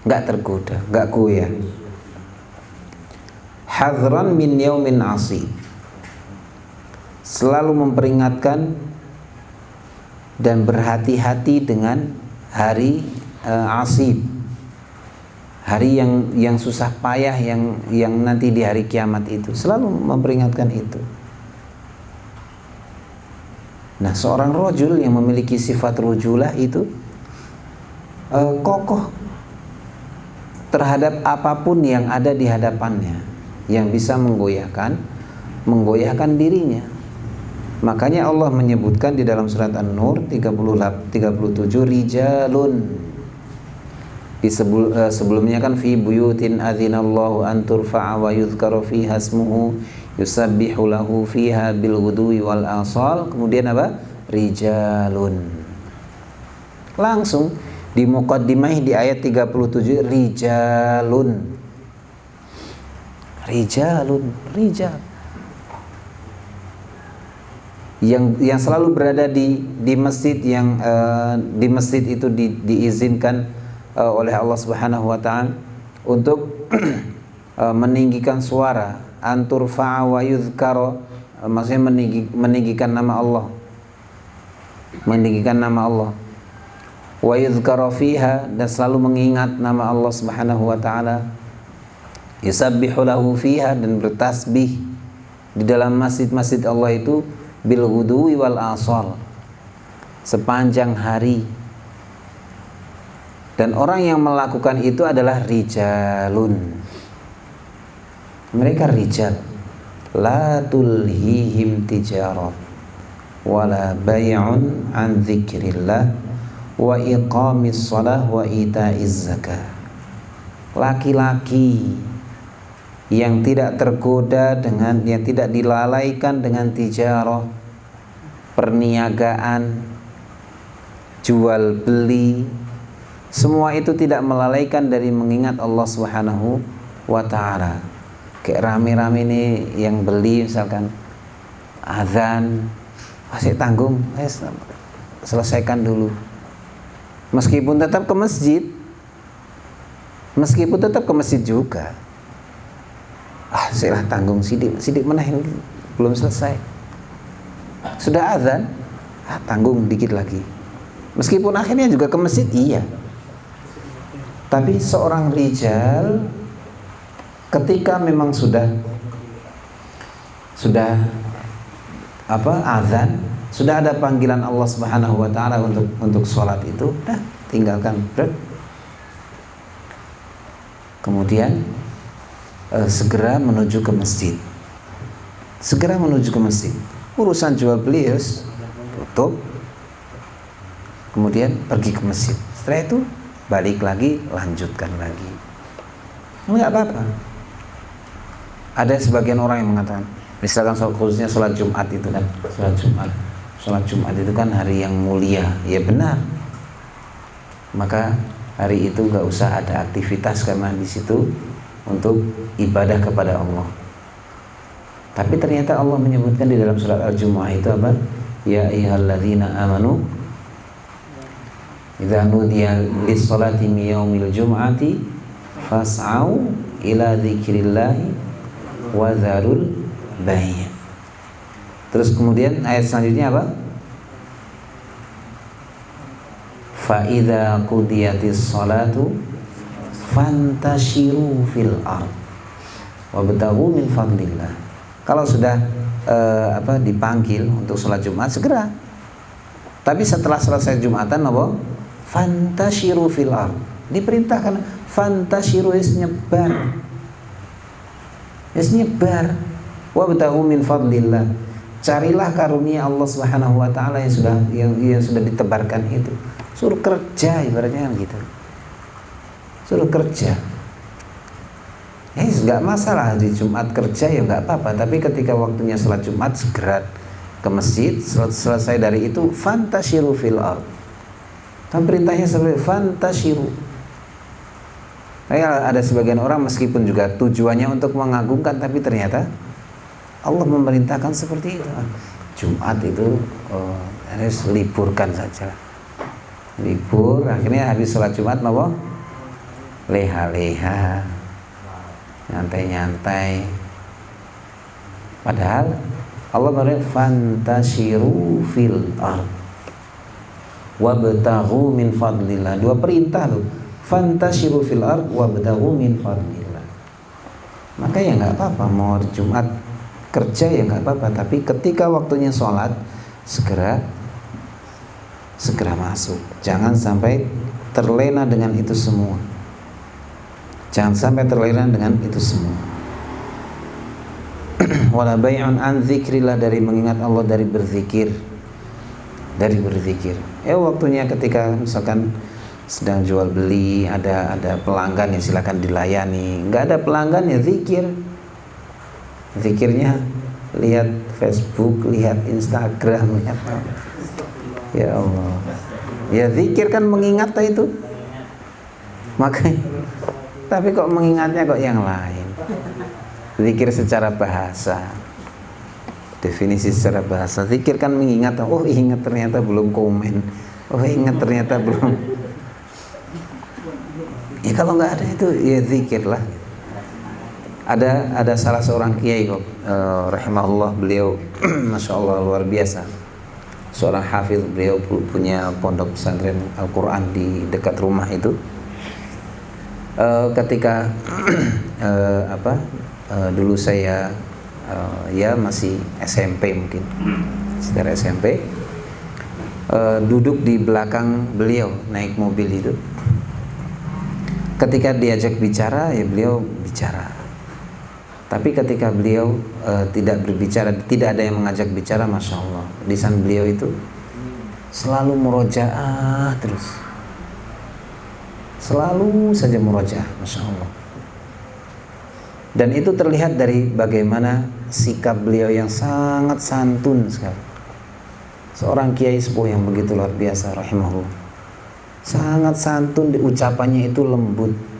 nggak tergoda, nggak goyah. Hadran min yaumin asib, selalu memperingatkan dan berhati-hati dengan hari asib, hari yang susah payah, yang nanti di hari kiamat itu. Selalu memperingatkan itu. Nah, seorang rajul yang memiliki sifat rujulah itu kokoh terhadap apapun yang ada di hadapannya, yang bisa menggoyahkan dirinya. Makanya Allah menyebutkan di dalam surat An-Nur 37, rijalun. Sebelumnya kan fi buyutin adzinallahu an turfa'a wa yuzkara fiha ismuhu yusabbihu lahu fiha bil ghudwi wal asal. Kemudian apa? Rijalun. Langsung di muqaddimah di ayat 37, rijalun. Rijal. Yang selalu berada di masjid, yang di masjid itu diizinkan oleh Allah Subhanahu wa taala untuk meninggikan suara, antur fa'a wa yuzkara, maksudnya meninggikan nama Allah. Meninggikan nama Allah. Wa yuzkara fiha, dan selalu mengingat nama Allah Subhanahu wa taala. Yusabbihu lahu fiha, dan bertasbih di dalam masjid-masjid Allah itu bil ghudwi wal asal, sepanjang hari. Dan orang yang melakukan itu adalah rijalun. Mereka rijal. La tulhihim tijarat wala bay'un an dzikrillah wa iqamis shalah wa ita'iz zakah. Laki-laki yang tidak tergoda dengan, yang tidak dilalaikan dengan tijarah, perniagaan, jual beli, semua itu tidak melalaikan dari mengingat Allah Subhanahu wa ta'ala. Kayak rame-rame nih yang beli, misalkan azan, masih tanggung, selesaikan dulu. Meskipun tetap ke masjid juga. Saya tanggung sidik menahin, belum selesai. Sudah azan, tanggung dikit lagi. Meskipun akhirnya juga ke masjid, iya. Tapi seorang rijal ketika memang sudah azan, sudah ada panggilan Allah Subhanahu wa taala untuk sholat itu, tinggalkan, kemudian segera menuju ke masjid. Urusan jual beli tutup, kemudian pergi ke masjid. Setelah itu balik lagi, lanjutkan lagi. Enggak apa-apa. Ada sebagian orang yang mengatakan, misalkan khususnya sholat Jumat itu kan, sholat Jumat itu kan hari yang mulia. Ya benar. Maka hari itu nggak usah ada aktivitas karena di situ untuk ibadah kepada Allah. Tapi ternyata Allah menyebutkan di dalam surat Al-Jumu'ah itu apa? Ya ayyuhalladzina amanu idza nudiya lis-sholati min yaumil jum'ati fas'au ila dzikrillahi wa dzarul bai'. Terus kemudian ayat selanjutnya apa? Fa idza qudiyatis sholatu fantashiru fil ard wabtaghu min fadlillah. Kalau sudah dipanggil untuk sholat Jumat, segera. Tapi setelah selesai Jumatan apa? Fantashiru fil ard. Diperintahkan fantashiru, nyebar. Wabtaghu min fadlillah. Carilah karunia Allah Subhanahu wa taala yang sudah ditebarkan itu. Suruh kerja, ibaratnya gitu. Suruh kerja. Nggak masalah di Jumat kerja, ya nggak apa-apa. Tapi ketika waktunya sholat Jumat, segera ke masjid. Selesai dari itu, fantashiru fil ard. Kan perintahnya seperti fantashiru. Ada sebagian orang meskipun juga tujuannya untuk mengagungkan, tapi ternyata Allah memerintahkan seperti itu. Jumat itu harus liburkan saja. Libur, akhirnya habis sholat Jumat mau leha-leha, nyantai-nyantai. Padahal Allah berfirman fantashiru fil ard. wabtaghu min fadlillah. Dua perintah loh. Fantashiru fil ard wabtaghu min fadlillah. Maka ya nggak apa-apa mau hari Jumat kerja ya nggak apa-apa, tapi ketika waktunya sholat segera masuk. Jangan sampai terlena dengan itu semua. Jangan sampai terlena dengan itu semua. Wala bai'un an dzikrillah, dari mengingat Allah, dari berzikir. Ya waktunya ketika misalkan sedang jual beli, ada pelanggan ya silakan dilayani. Enggak ada pelanggan ya zikir. Zikirnya lihat Facebook, lihat Instagram, lihat apa. Ya Allah. Ya zikir kan mengingat itu. Makanya tapi kok mengingatnya kok yang lain. Zikir secara bahasa. Definisi secara bahasa. Zikir kan mengingat. Oh ingat ternyata belum komen. Oh ingat ternyata belum. Ya kalau nggak ada itu ya zikir lah. Ada salah seorang kiai kok, rahimahullah, beliau masya Allah luar biasa. Seorang hafiz, beliau punya pondok pesantren Al-Quran di dekat rumah itu. Ketika dulu saya ya masih SMP mungkin, sekitar SMP, duduk di belakang beliau naik mobil itu. Ketika diajak bicara ya beliau bicara. Tapi ketika beliau tidak berbicara, tidak ada yang mengajak bicara, masya Allah, lisan beliau itu selalu murojaah terus, selalu saja murojaah, masya Allah. Dan itu terlihat dari bagaimana sikap beliau yang sangat santun sekali. Seorang kiai sepuh yang begitu luar biasa, rahimahullah, sangat santun, ucapannya itu lembut.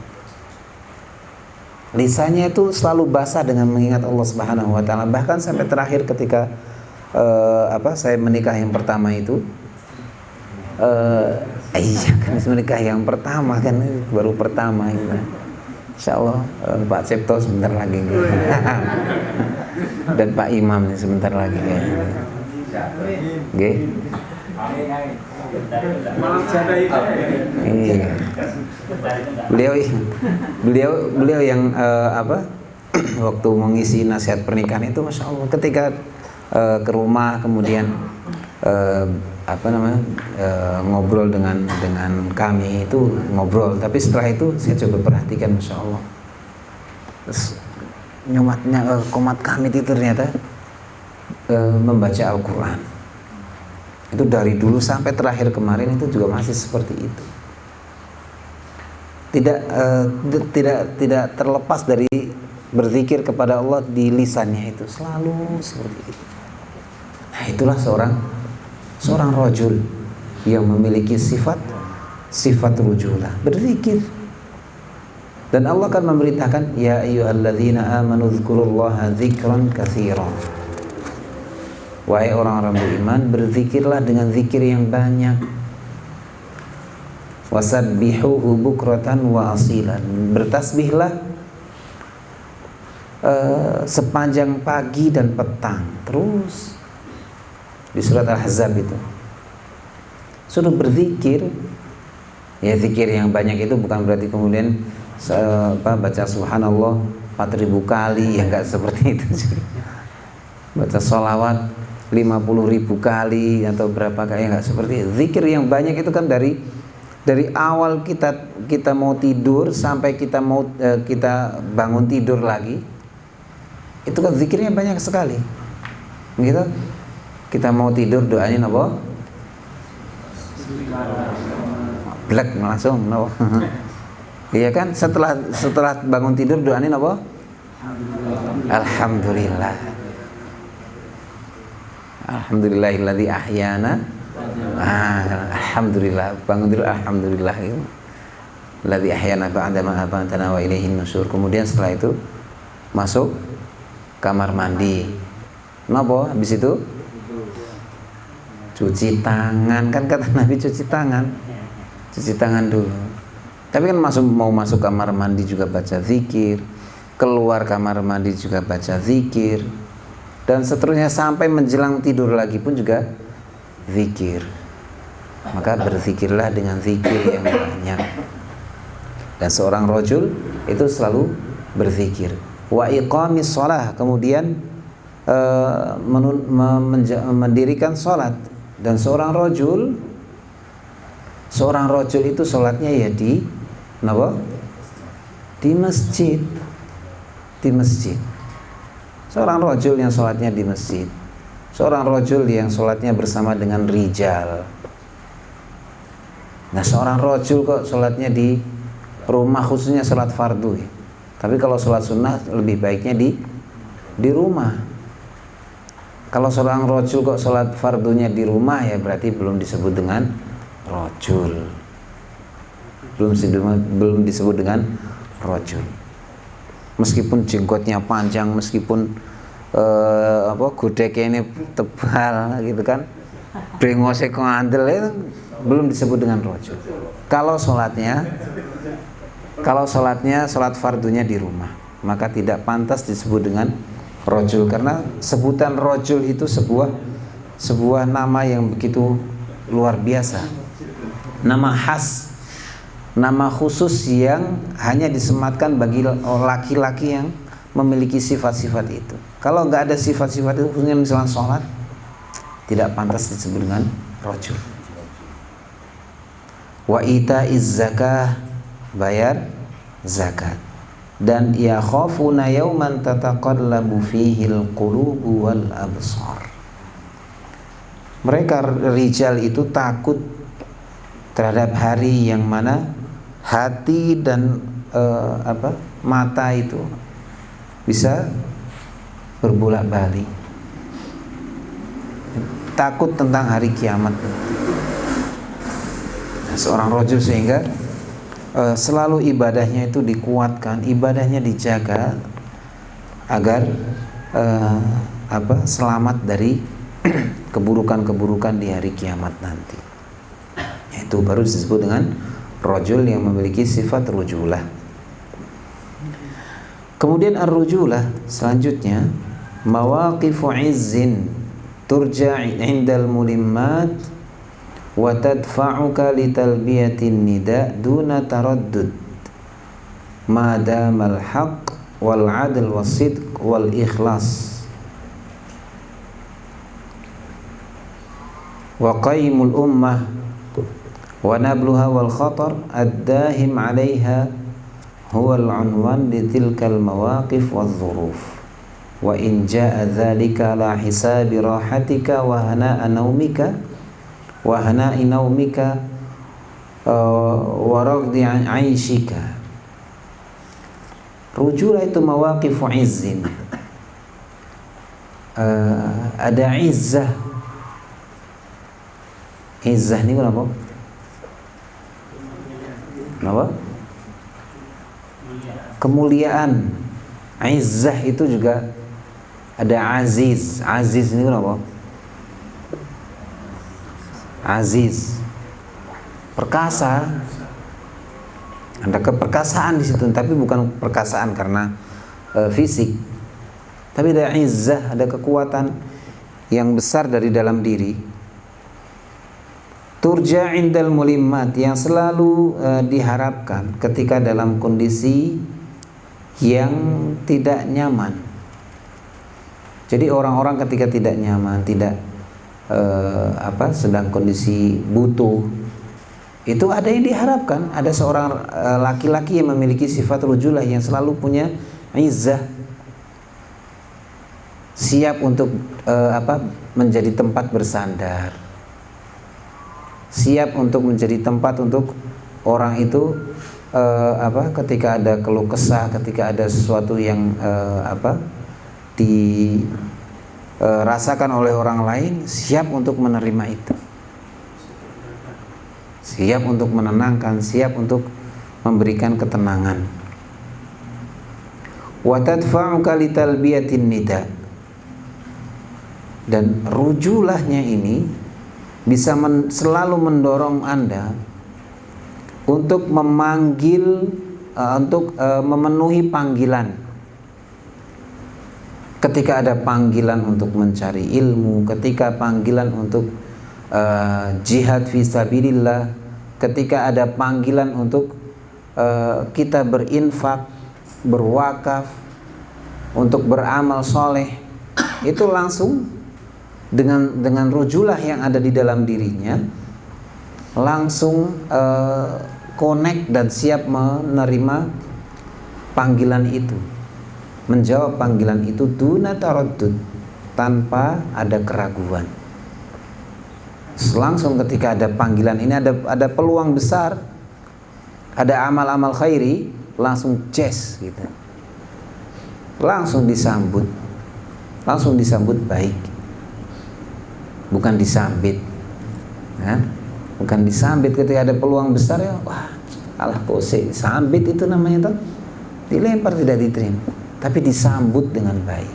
Lisannya itu selalu basah dengan mengingat Allah Subhanahu wa taala. Bahkan sampai terakhir ketika saya menikah yang pertama itu, iya kan menikah yang pertama kan, baru pertama itu. Insyaallah Pak Cipto sebentar lagi dan Pak Imam sebentar lagi ya. Nggih. Iya. Beliau yang waktu mengisi nasihat pernikahan itu, masya Allah, ketika ke rumah kemudian ngobrol dengan kami itu ngobrol, tapi setelah itu saya coba perhatikan, masya Allah, terus komat kami itu ternyata membaca Al-Quran. Itu dari dulu sampai terakhir kemarin itu juga masih seperti itu. Tidak terlepas dari berzikir kepada Allah di lisannya itu, selalu seperti itu. Nah, itulah seorang rajul yang memiliki sifat rujulah, berzikir. Dan Allah akan memberitakan, ya ayyuhalladzina amanu dzkurullaha dzikran katsiran. Wahai orang-orang beriman, berzikirlah dengan zikir yang banyak. Wasabbihuhu bukratan wa asilan. Bertasbihlah sepanjang pagi dan petang. Terus di surat Al-Ahzab itu suruh berzikir. Ya, zikir yang banyak itu bukan berarti kemudian baca subhanallah 4.000 kali, ya enggak seperti itu sih. Baca sholawat 50.000 kali atau berapa kali, enggak seperti itu. Zikir yang banyak itu kan dari awal kita mau tidur sampai kita bangun tidur lagi, itu kan zikirnya banyak sekali. Gitu. Kita mau tidur doain apa? Blek langsung, no. Iya kan? Setelah bangun tidur doain apa? Alhamdulillah. Alhamdulillahilladzi ahyana. Alhamdulillah, bangun tidur alhamdulillah itu. Alladzi ahyana ba'da ma amatana wa ilaihin nusyur. Kemudian setelah itu masuk kamar mandi. Napa habis itu? Cuci tangan, kan kata Nabi cuci tangan. Cuci tangan dulu. Tapi kan mau masuk kamar mandi juga baca zikir, keluar kamar mandi juga baca zikir, dan seterusnya sampai menjelang tidur lagi pun juga zikir. maka berzikirlah dengan zikir yang banyak. Dan seorang rajul itu selalu berzikir. Wa iqamis shalah, kemudian mendirikan salat. Dan seorang rajul itu salatnya ya di masjid. Di masjid. Seorang rajul yang salatnya di masjid. Seorang rajul yang salatnya bersama dengan rijal. Nah, seorang rajul kok salatnya di rumah, khususnya salat fardu. Tapi kalau salat sunnah lebih baiknya di rumah. Kalau seorang rajul kok salat fardunya di rumah, ya berarti belum disebut dengan rajul. Belum disebut dengan rajul. Meskipun jenggotnya panjang, meskipun gudeknya ini tebal gitu kan, brengose kandel, belum disebut dengan rajul. Kalau sholatnya sholat fardunya di rumah, maka tidak pantas disebut dengan rajul, karena sebutan rajul itu sebuah nama yang begitu luar biasa, nama khas, nama khusus yang hanya disematkan bagi laki-laki yang memiliki sifat-sifat itu. Kalau nggak ada sifat-sifat itu, khususnya misalnya sholat, tidak pantas disebut dengan rajul. Wa itaiz zakah, bayar zakat. Dan yakhafuna yawman tataqallabu fihi al-qulubu wal absar. Mereka rijal itu takut terhadap hari yang mana hati dan mata itu bisa berbolak-balik. Takut tentang hari kiamat. Nah, seorang rajul sehingga selalu ibadahnya itu dikuatkan, ibadahnya dijaga agar selamat dari keburukan-keburukan di hari kiamat nanti. Itu baru disebut dengan rajul yang memiliki sifat rujulah. Kemudian ar-rujulah selanjutnya mawaqifu izzin turja' indal mulimmat wa tadfa'uka li talbiyatin nida' duna taraddud ma damal haqq wal 'adl was sidq wal ikhlas wa qaimul ummah wa nabluha wal khatar ad-dahim 'alayha huwa al-'unwan li tilkal mawaqif wadh-dhuruf wa in jaa'a dzalika la hisabi rahatika wa hana'a naumika wa hana'i naumika wa ragdi 'aishika. Rujulah itu mawaqifu izzin. Ada izzah. Izzah ini apa? Apa? Kemuliaan. Izzah itu juga ada aziz. Aziz ini apa? Aziz, perkasa. Ada keperkasaan di situ, tapi bukan perkasaan karena fisik. Tapi ada izzah, ada kekuatan yang besar dari dalam diri. Turja indal mulimmat, yang selalu diharapkan ketika dalam kondisi yang tidak nyaman. Jadi orang-orang ketika tidak nyaman, tidak sedang kondisi butuh, itu ada yang diharapkan. Ada seorang laki-laki yang memiliki sifat rujulah, yang selalu punya izzah, siap untuk menjadi tempat bersandar, siap untuk menjadi tempat untuk orang itu ketika ada keluh kesah, ketika ada sesuatu yang dirasakan oleh orang lain, siap untuk menerima itu, siap untuk menenangkan, siap untuk memberikan ketenangan. Wa tadfa'uka li talbiyatin nida, dan rujulahnya ini bisa selalu mendorong Anda untuk memanggil, memenuhi panggilan. Ketika ada panggilan untuk mencari ilmu, ketika panggilan untuk jihad fisabilillah, ketika ada panggilan untuk kita berinfak, berwakaf, untuk beramal soleh, itu langsung dengan rujulah yang ada di dalam dirinya langsung connect dan siap menerima panggilan itu, menjawab panggilan itu duna taraddud, tanpa ada keraguan. Langsung ketika ada panggilan ini, ada peluang besar, ada amal-amal khairi, langsung yes gitu, langsung disambut baik, bukan disambit, ya? Bukan disambit ketika ada peluang besar, ya wah alah kose, sambit itu namanya tuh, dilempar tidak diterima, tapi disambut dengan baik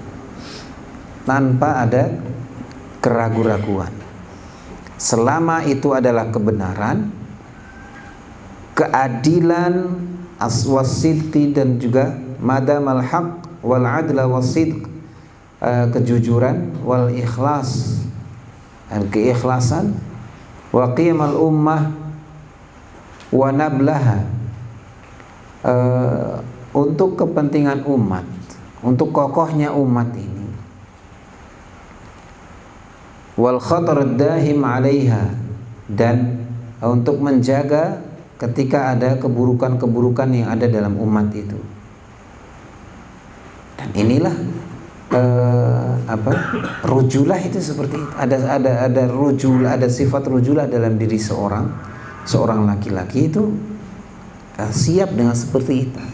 tanpa ada keraguan-raguan. Selama itu adalah kebenaran, keadilan, aswasidqi, dan juga madamal haq wal adla wasidq, kejujuran, wal ikhlas, dan keikhlasan, wa qiyamal ummah wa nablaha, untuk kepentingan umat, untuk kokohnya umat ini, wal khatar dahim 'alaiha, dan untuk menjaga ketika ada keburukan-keburukan yang ada dalam umat itu. Dan inilah rujulah itu seperti itu. Ada rujulah, ada sifat rujulah dalam diri seorang laki-laki itu siap dengan seperti itu,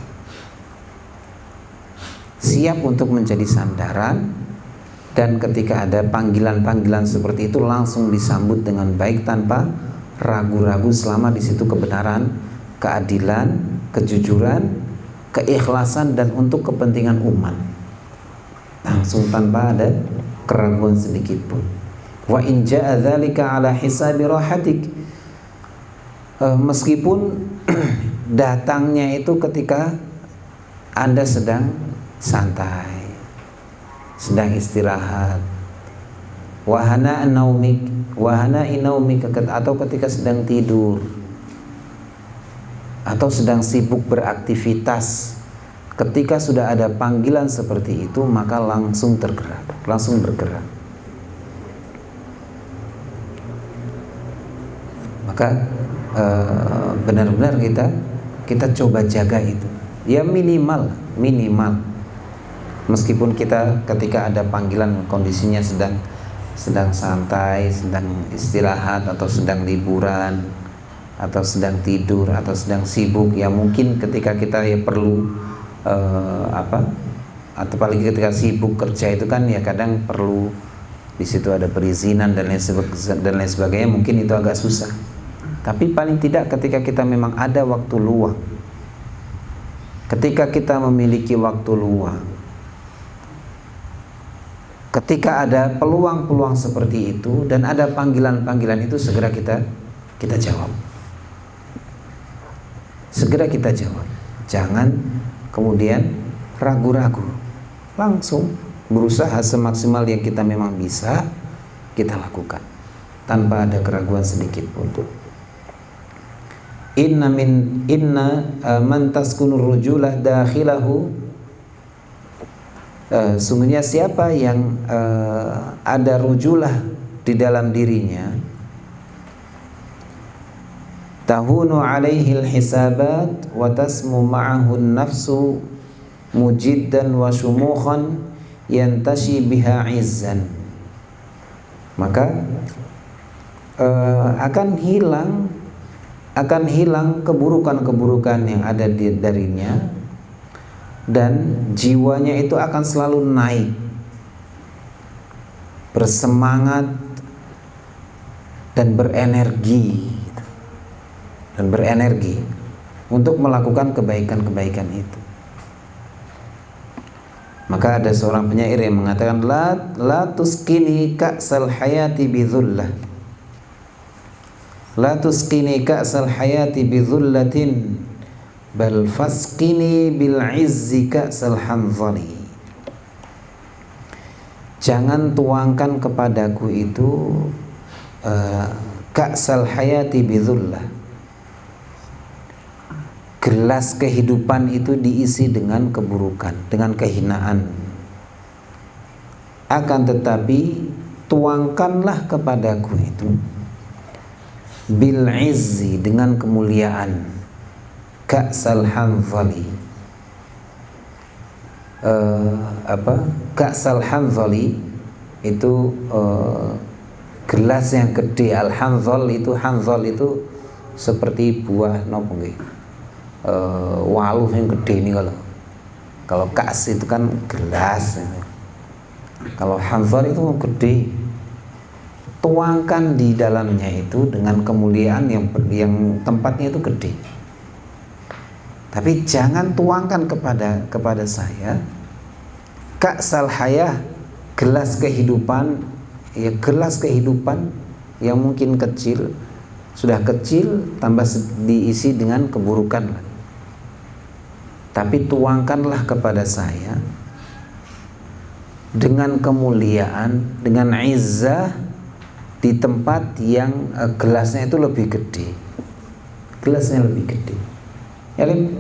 siap untuk menjadi sandaran, dan ketika ada panggilan-panggilan seperti itu langsung disambut dengan baik tanpa ragu-ragu, selama di situ kebenaran, keadilan, kejujuran, keikhlasan, dan untuk kepentingan umat, langsung tanpa ada keraguan sedikit pun. Wa in jaa dzalika ala hisabi rahatik, meskipun datangnya itu ketika Anda sedang santai, sedang istirahat, wahana naumik, atau ketika sedang tidur, atau sedang sibuk beraktivitas. Ketika sudah ada panggilan seperti itu, maka langsung tergerak, langsung bergerak. Maka benar-benar kita coba jaga itu. Ya minimal. Meskipun kita ketika ada panggilan kondisinya sedang santai, sedang istirahat, atau sedang liburan, atau sedang tidur, atau sedang sibuk, ya mungkin ketika kita ya perlu atau apalagi ketika sibuk kerja itu kan ya kadang perlu di situ ada perizinan dan lain sebagainya, mungkin itu agak susah. Tapi paling tidak ketika kita memang ada waktu luang, ketika kita memiliki waktu luang, ketika ada peluang-peluang seperti itu dan ada panggilan-panggilan itu, segera kita jawab. Segera kita jawab. Jangan kemudian ragu-ragu, langsung berusaha semaksimal yang kita memang bisa kita lakukan tanpa ada keraguan sedikit pun. Inna man taskunur rujulah dakhilahu, sungguhnya siapa yang ada rujulah di dalam dirinya, tahunu alaihi alhisabat wa tasmu ma'ahu nafsu mujiddan wa syumukhan yantashi biha izzan, maka akan hilang keburukan-keburukan yang ada darinya, dan jiwanya itu akan selalu naik, bersemangat dan berenergi untuk melakukan kebaikan-kebaikan itu. Maka ada seorang penyair yang mengatakan, la tuskini ka'sal hayati bidhullah, la tuskini ka'sal hayati bidhullatin, bal faskini bil izzi ka'sal hanzali. Jangan tuangkan kepadaku itu ka'sal hayati bidzullah, gelas kehidupan itu diisi dengan keburukan, dengan kehinaan. Akan tetapi tuangkanlah kepadaku itu bil izzi, dengan kemuliaan, ka'sal hanzali, ka'sal hanzali itu gelas yang gede. Al-hanzal itu seperti buah nopo nggih, waluh yang gede ini. Kalau kas itu kan gelas, kalau hanzal itu gede. Tuangkan di dalamnya itu dengan kemuliaan yang tempatnya itu gede. Tapi jangan tuangkan kepada saya ka'sal hayah, gelas kehidupan, ya gelas kehidupan yang mungkin kecil, sudah kecil tambah diisi dengan keburukan. Tapi tuangkanlah kepada saya dengan kemuliaan, dengan izzah, di tempat yang gelasnya itu lebih gede, gelasnya lebih gede. Jadi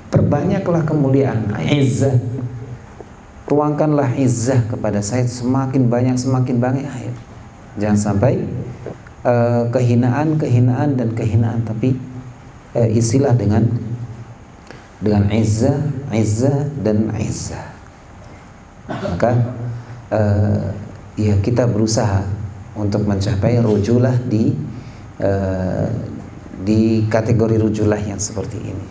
perbanyaklah kemuliaan, izzah. Tuangkanlah izzah kepada saya semakin banyak. Ayo. Jangan sampai kehinaan dan kehinaan, tapi isilah dengan izzah dan izzah. Maka ya kita berusaha untuk mencapai rujulah di kategori rujulah yang seperti ini,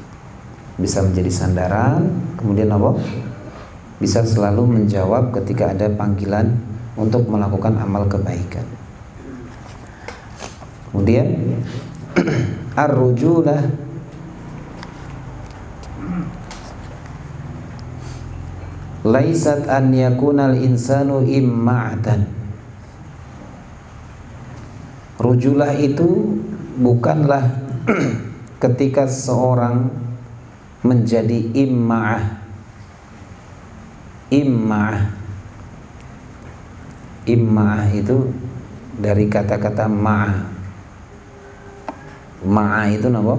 bisa menjadi sandaran, kemudian apa? Bisa selalu menjawab ketika ada panggilan untuk melakukan amal kebaikan. Kemudian ar-rujulah laisat an yakunal insanu imma'atan. Rujulah itu bukanlah ketika seorang menjadi imma'ah. Imma'ah itu dari kata-kata ma'ah. Ma'ah itu apa?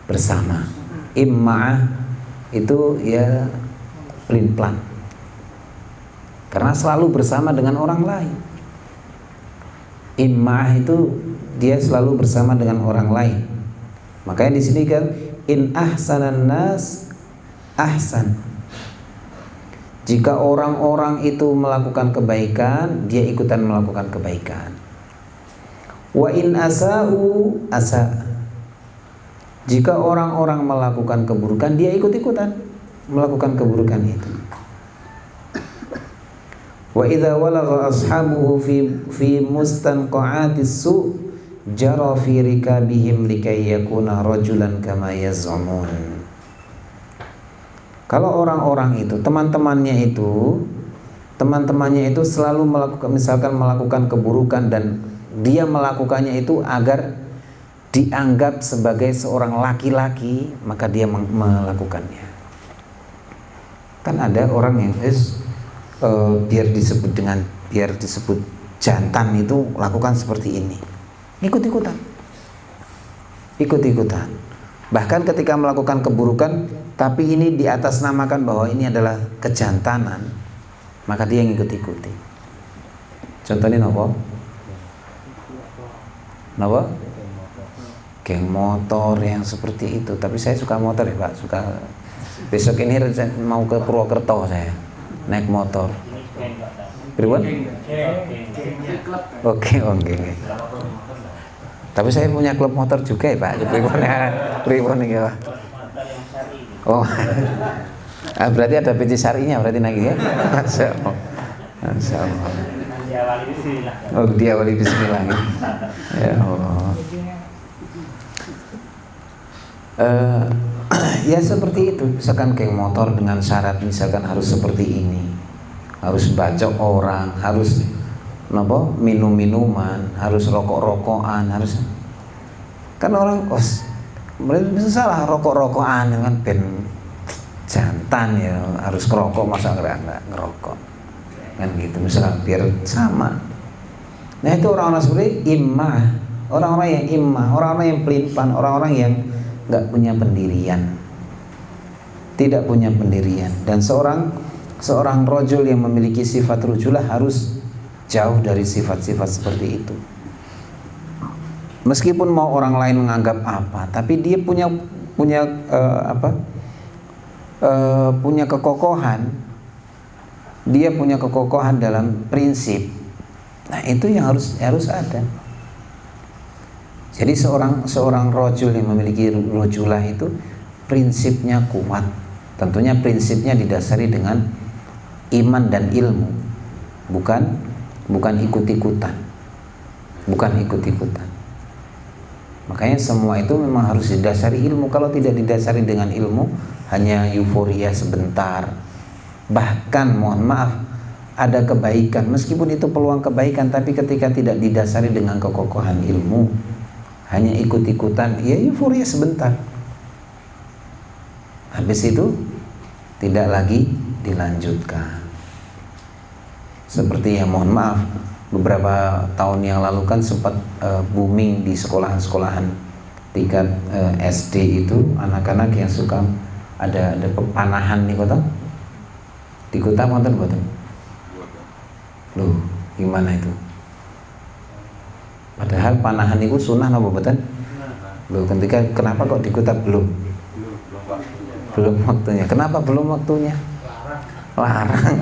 Bersama. Imma'ah itu ya pelin-pelan, karena selalu bersama dengan orang lain. Imma'ah itu dia selalu bersama dengan orang lain. Makanya di sini kan in ahsanan nas ahsan. Jika orang-orang itu melakukan kebaikan, dia ikutan melakukan kebaikan. Wa in asa'u asa. Jika orang-orang melakukan keburukan, dia ikut-ikutan melakukan keburukan itu. Wa idza walagha ashabuhu fi mustanqa'atis su' jara fi rikabihim likay yakuna rajulan kama yaz'umun. Kalau orang-orang itu, teman-temannya itu selalu melakukan keburukan dan dia melakukannya itu agar dianggap sebagai seorang laki-laki, maka dia melakukannya. Kan ada orang yang biar disebut jantan itu lakukan seperti ini, ikut-ikutan. Bahkan ketika melakukan keburukan, tapi ini di atas namakan bahwa ini adalah kejantanan, maka dia ngikut-ikuti. Contohnya apa? Geng motor yang seperti itu. Tapi saya suka motor ya Pak, suka. Besok ini mau ke Purwokerto saya, naik motor. Pripun? Oke. Tapi saya punya klub motor juga ya Pak. Pripun iki ya. Oh. Berarti ada PC syar'inya berarti naik ya. Masyaallah. Oh, diawali bismillah. Ya Allah. Ya seperti itu. Misalkan geng motor dengan syarat misalkan harus seperti ini. Harus bacok orang, harus minum-minuman, harus rokok-rokokan, harus. Kan orang bisa salah rokok-rokokan kan ben jantan ya, harus ngerokok masa enggak ngerokok. Kan gitu misalnya biar sama. Nah itu orang-orang seperti immah, orang-orang yang immah, orang-orang yang pelin-pelan, orang-orang yang nggak punya pendirian, tidak punya pendirian. Dan seorang rojul yang memiliki sifat rujulah harus jauh dari sifat-sifat seperti itu. Meskipun mau orang lain menganggap apa, tapi dia punya kekokohan. Dia punya kekokohan dalam prinsip. Nah itu yang harus ada. Jadi seorang rojul yang memiliki rujulah itu prinsipnya kuat. Tentunya prinsipnya didasari dengan iman dan ilmu, bukan ikut-ikutan, Makanya semua itu memang harus didasari ilmu. Kalau tidak didasari dengan ilmu, hanya euforia sebentar. Bahkan mohon maaf, ada kebaikan, meskipun itu peluang kebaikan, tapi ketika tidak didasari dengan kekokohan ilmu, hanya ikut-ikutan, ya euforia sebentar. Habis itu tidak lagi dilanjutkan. Seperti yang mohon maaf, beberapa tahun yang lalu kan sempat booming di sekolahan-sekolahan tingkat SD itu, anak-anak yang suka ada pepanahan nih kota. Di kota wonten mboten? Loh, gimana itu? Padahal panahan itu sunnah napa mboten? Loh, kenapa kok di kota belum waktunya? Kenapa belum waktunya? Larang.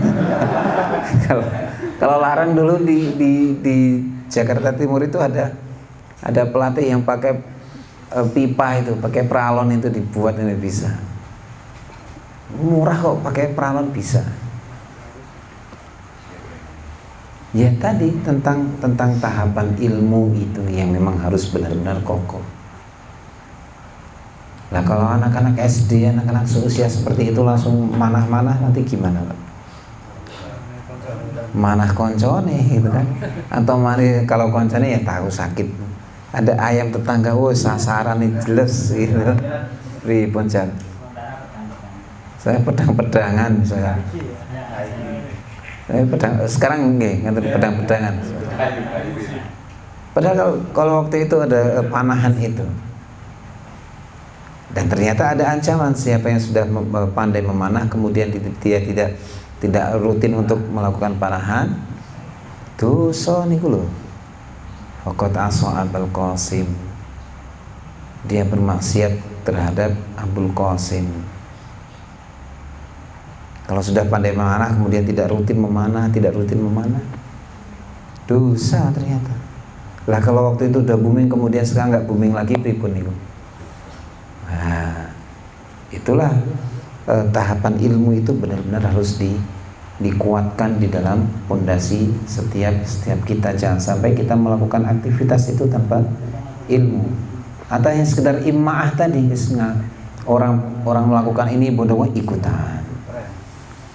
Kalau larang dulu di Jakarta Timur itu ada pelatih yang pakai pipa itu, pakai pralon itu dibuat, ini bisa. Murah kok pakai pralon bisa. Ya tadi tentang tahapan ilmu itu yang memang harus benar-benar kokoh. Lah kalau anak-anak SD, anak-anak seusia seperti itu langsung manah-manah, nanti gimana Pak? Manah koncone gitu kan. Atau mari kalau koncone ya tahu sakit. Ada ayam tetangga, sasaran ini jelas gitu. Pripun jan? Saya pedang-pedangan saya sekarang nggih ngaten pedang-pedangan. Padahal kalau waktu itu ada panahan itu. Dan ternyata ada ancaman, siapa yang sudah pandai memanah kemudian dia tidak rutin untuk melakukan panahan, dosa niku lho. Faqad asa Abul Qasim. Dia bermaksiat terhadap Abul Qasim. Kalau sudah pandai memanah kemudian tidak rutin memanah, dosa ternyata. Lah kalau waktu itu udah booming kemudian sekarang nggak booming lagi, pripun niku? Nah, itulah tahapan ilmu itu benar-benar harus dikuatkan di dalam pondasi setiap kita. Jangan sampai kita melakukan aktivitas itu tanpa ilmu. Atau yang sekedar imma'ah tadi, orang melakukan ini bodoh ikutan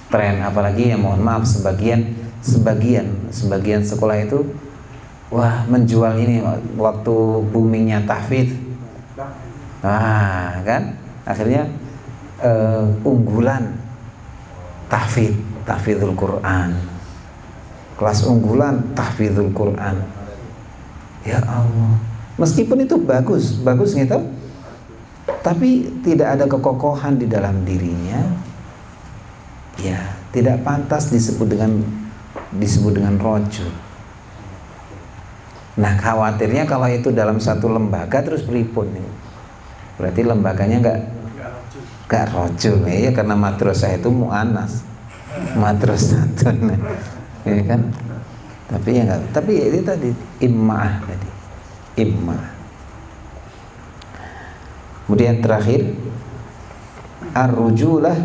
tren. Apalagi yang mohon maaf sebagian sekolah itu menjual ini waktu boomingnya tahfidz. Kan akhirnya unggulan tahfidzul Quran, kelas unggulan tahfidzul Quran. Ya Allah, meskipun itu bagus gitu, tapi tidak ada kekokohan di dalam dirinya, ya tidak pantas disebut dengan rojul. Nah khawatirnya kalau itu dalam satu lembaga terus pripun nih? Berarti lembaganya enggak rojul ya, karena madrasah itu mu'anas, madrasatun ya kan. Tapi itu tadi imma'ah tadi, imma'ah. Kemudian terakhir ar-rujulah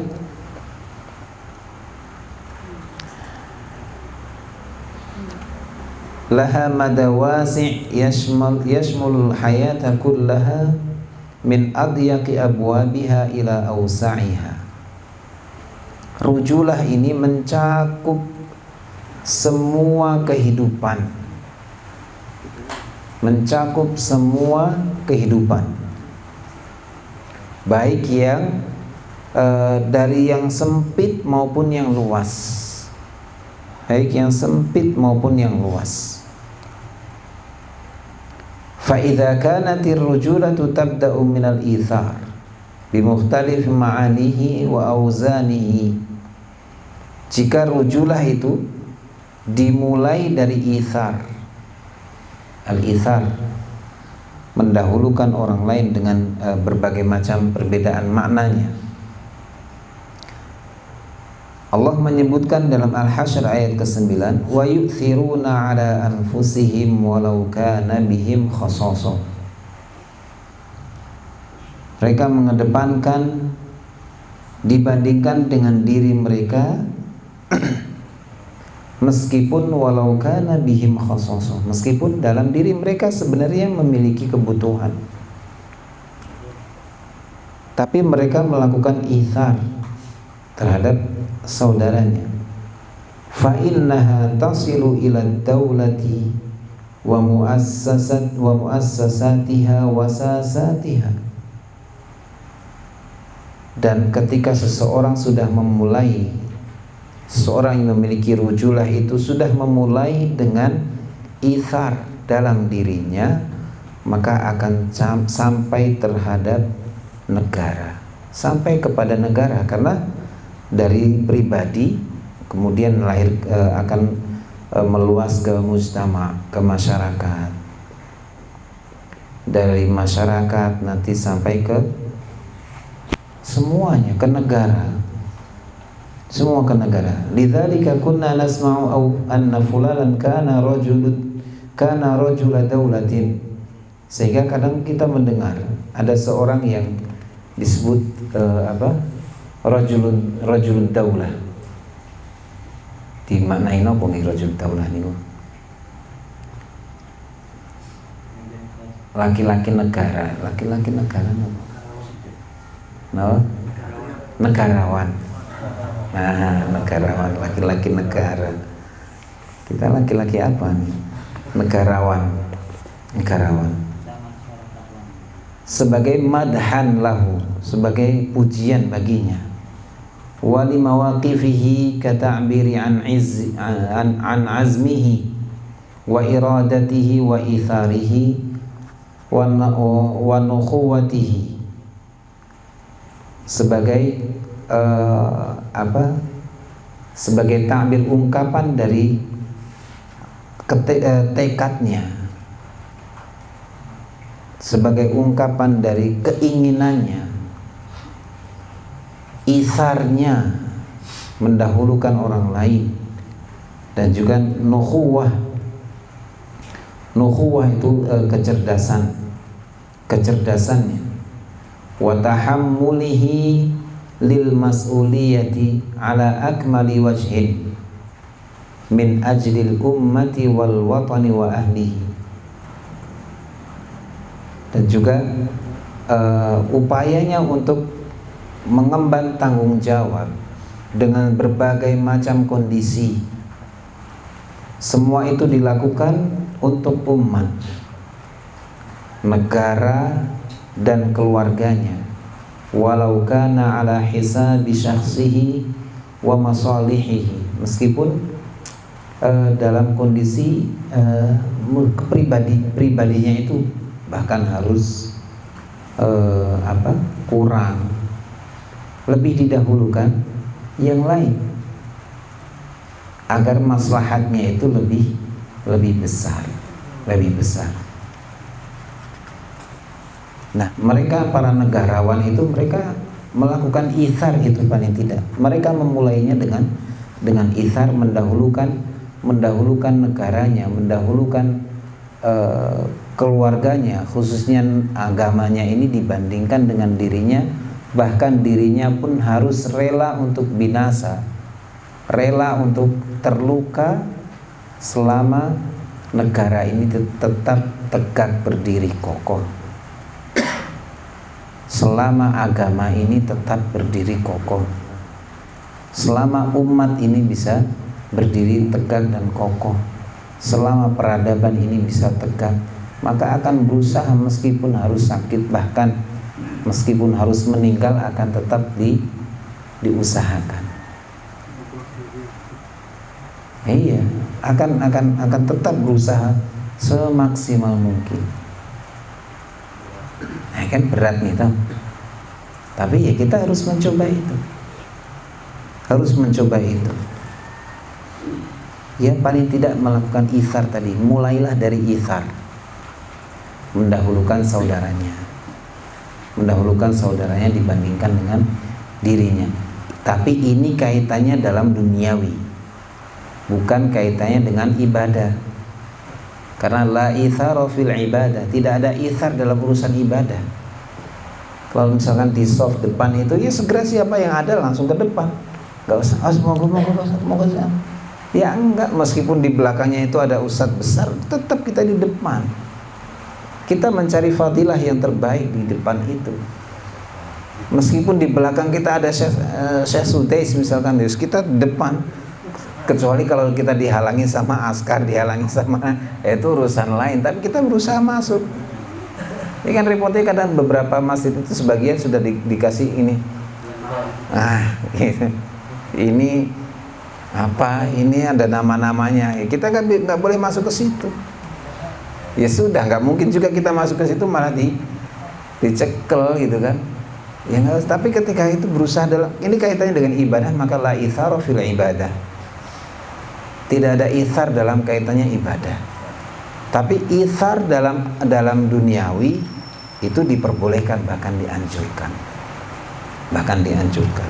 laha madawasi' yashmul hayata kullaha min adyaqi abwabiha ila awsa'iha. Rujulah ini mencakup semua kehidupan, baik yang dari yang sempit maupun yang luas, idza kanatir rujulatu tabda'u minal ithar bimukhtalif ma'anihi wa auzanihi. Jika rujulah itu dimulai dari ithar. Al-ithar, mendahulukan orang lain dengan berbagai macam perbedaan maknanya. Allah menyebutkan dalam Al-Hasyr ayat ke-9, wa yu'thiruna ala anfusihim walau kana bihim khasasah. Mereka mengedepankan dibandingkan dengan diri mereka meskipun walau kana bihim khasasah, meskipun dalam diri mereka sebenarnya memiliki kebutuhan, tapi mereka melakukan ithar terhadap saudaranya. Fa innaha tasilu ila daulati wa muassasatiha wa sasatiha. Dan ketika seseorang sudah memulai, seorang yang memiliki rujulah itu sudah memulai dengan ithar dalam dirinya, maka akan sampai terhadap negara, sampai kepada negara, karena dari pribadi kemudian akan meluas ke mujtama, ke masyarakat, dari masyarakat nanti sampai ke semuanya, ke negara, semua ke negara. Lidzalika kunna nasma'u anna fulanan kana rajula daulatin. Sehingga kadang kita mendengar ada seorang yang disebut rajulun daulah. Dimaknai napa nggih rajul daulah niku? Laki-laki negara napa? No? Negarawan. Nah, negarawan, laki-laki negara. Kita laki-laki apa nih? Negarawan. Sebagai madhan lahu, sebagai pujian baginya. Wali mawaqifihi kata'biri an azmihi wa iradatihi wa itharihi wa nukhuwatihi, sebagai sebagai ta'bir, ungkapan dari tekadnya, sebagai ungkapan dari keinginannya, isarnya, mendahulukan orang lain, dan juga nukhuwah itu kecerdasannya, wa tahammulihi lil mas'uliyati ala akmali wajhin min ajlil ummati wal watani wa ahlihi. Dan juga upayanya untuk mengemban tanggung jawab dengan berbagai macam kondisi. Semua itu dilakukan untuk umat, negara, dan keluarganya, walau kana ala hisabi syakhsihi wa masalihihi, meskipun dalam kondisi pribadinya itu bahkan harus kurang, lebih didahulukan yang lain agar maslahatnya itu lebih besar. Nah, mereka para negarawan itu mereka melakukan ithar itu paling tidak. Mereka memulainya dengan ithar, mendahulukan negaranya, mendahulukan keluarganya, khususnya agamanya ini dibandingkan dengan dirinya. Bahkan dirinya pun harus rela untuk binasa, rela untuk terluka selama negara ini tetap tegak berdiri kokoh, selama agama ini tetap berdiri kokoh, selama umat ini bisa berdiri tegak dan kokoh, selama peradaban ini bisa tegak, maka akan berusaha meskipun harus sakit, bahkan meskipun harus meninggal akan tetap diusahakan. Iya, akan tetap berusaha semaksimal mungkin. Nah, kan berat nih toh. Tapi ya kita harus mencoba itu. Harus mencoba itu. Ya paling tidak melakukan itsar tadi. Mulailah dari itsar. Mendahulukan saudaranya. Mendahulukan saudaranya dibandingkan dengan dirinya. Tapi ini kaitannya dalam duniawi, bukan kaitannya dengan ibadah. Karena la itsara fil ibadah, tidak ada itsar dalam urusan ibadah. Kalau misalkan di soft depan itu, ya segera siapa yang ada langsung ke depan. Enggak usah, mau ya enggak, meskipun di belakangnya itu ada ustadz besar, tetap kita di depan. Kita mencari fadilah yang terbaik di depan itu. Meskipun di belakang kita ada Syekh Sudais misalkan, kita depan. Kecuali kalau kita dihalangi sama askar, dihalangi sama itu urusan lain. Tapi kita berusaha masuk. Ini kan repotnya kadang beberapa masjid itu sebagian sudah dikasih ini. Gitu. Ini apa? Ini ada nama-namanya. Ya, kita kan nggak boleh masuk ke situ. Ya sudah, nggak mungkin juga kita masuk ke situ malah dicekel gitu kan. Ya, tapi ketika itu berusaha dalam, ini kaitannya dengan ibadah, maka la itsara fil ibadah. Tidak ada itsar dalam kaitannya ibadah. Tapi itsar dalam duniawi itu diperbolehkan, bahkan dianjurkan. Bahkan dianjurkan.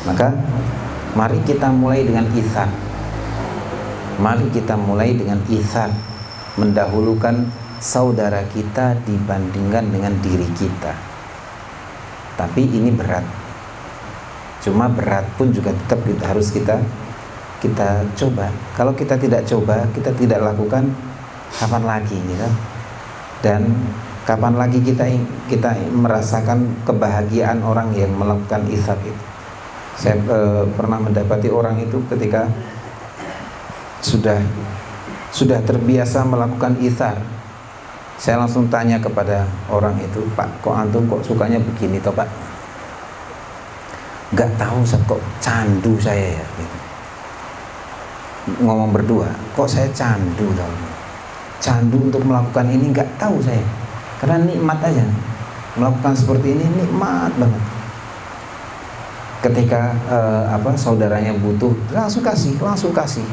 Maka mari kita mulai dengan itsar. Mari kita mulai dengan itsar, mendahulukan saudara kita dibandingkan dengan diri kita. Tapi ini berat. Cuma berat pun juga tetap harus kita coba. Kalau kita tidak coba, kita tidak lakukan, kapan lagi gitu. Dan kapan lagi kita merasakan kebahagiaan orang yang melakukan itsar itu. Saya pernah mendapati orang itu ketika sudah terbiasa melakukan itsar. Saya langsung tanya kepada orang itu, Pak, kok antum kok sukanya begini toh Pak? Gak tahu, kok candu saya ya gitu. Ngomong berdua, kok saya candu tau? Candu untuk melakukan ini gak tahu saya. Karena nikmat aja. Melakukan seperti ini nikmat banget. Ketika saudaranya butuh, langsung kasih.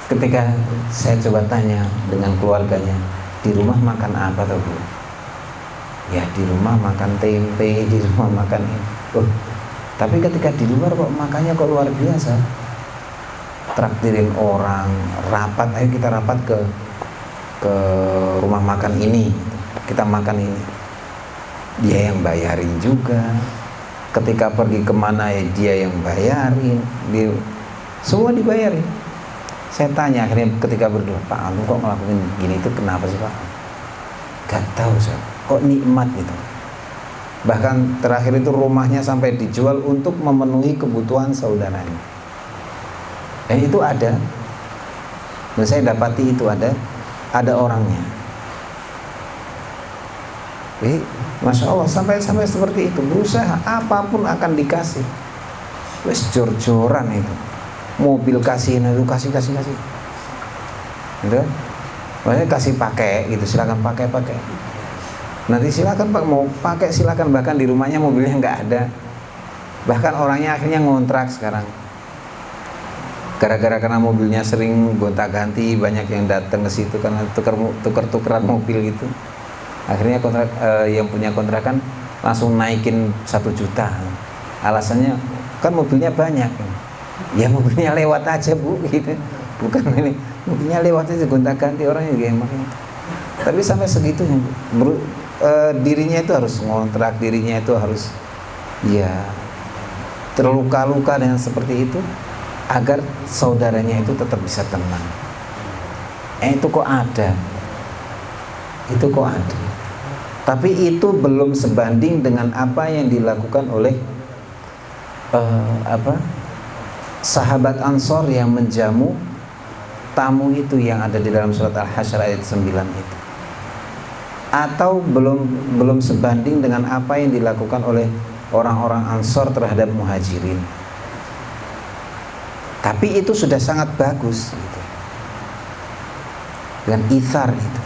Ketika saya coba tanya dengan keluarganya, di rumah makan apa tuh Bu? Ya di rumah makan tempe, di rumah makan ini. Tapi ketika di luar kok makannya kok luar biasa. Traktirin orang, rapat, ayo kita rapat ke rumah makan ini. Kita makan ini. Dia yang bayarin juga. Ketika pergi kemana ya dia yang bayarin. Semua dibayarin. Saya tanya akhirnya ketika berdua, Pak, antum kok ngelakuin gini itu kenapa sih Pak? Gak tahu saya, kok nikmat gitu. Bahkan terakhir itu rumahnya sampai dijual untuk memenuhi kebutuhan saudaranya. Itu ada. Dan saya dapati itu ada orangnya. Masya Allah, sampai seperti itu, berusaha apapun akan dikasih. Wes jor-joran itu. Mobil kasihin itu kasih gitu. Makanya kasih pakai gitu, silakan pakai nanti silakan Pak, mau pakai silakan, bahkan di rumahnya mobilnya nggak ada, bahkan orangnya akhirnya ngontrak sekarang karena mobilnya sering gonta-ganti, banyak yang datang ke situ karena tuker-tukeran mobil gitu. Akhirnya yang punya kontrakan langsung naikin 1 juta, alasannya kan mobilnya banyak. Ya mobilnya lewat aja Bu gitu. Bukan ini, mobilnya lewat aja, gonta-ganti orang juga yang makin. Tapi sampai segitunya dirinya itu harus ngontrak, dirinya itu harus ya terluka-luka dengan seperti itu agar saudaranya itu tetap bisa tenang. Itu kok ada. Tapi itu belum sebanding dengan apa yang dilakukan oleh sahabat Ansor yang menjamu tamu itu yang ada di dalam surat Al-Hasyr ayat 9 itu. Atau belum sebanding dengan apa yang dilakukan oleh orang-orang Ansor terhadap Muhajirin. Tapi itu sudah sangat bagus gitu. Dengan itsar itu.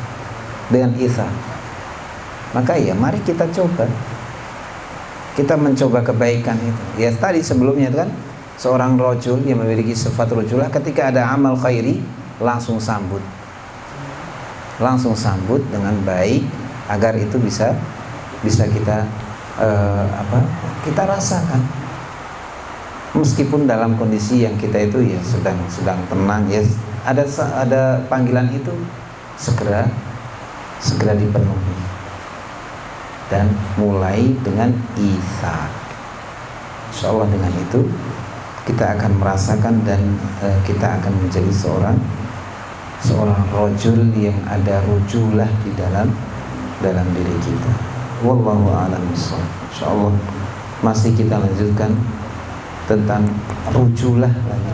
Dengan itsar. Maka ya mari kita coba, kita mencoba kebaikan itu. Ya tadi sebelumnya itu kan seorang rajul yang memiliki sifat rajulah, ketika ada amal khairi langsung sambut dengan baik, agar itu bisa kita kita rasakan, meskipun dalam kondisi yang kita itu ya sedang tenang, ya ada panggilan itu segera dipenuhi, dan mulai dengan ihsan. Insya Allah dengan itu kita akan merasakan, dan kita akan menjadi seorang rajul yang ada rujulah di dalam diri kita. Wallahu a'lam bishawab. Insyaallah masih kita lanjutkan tentang rujulah lagi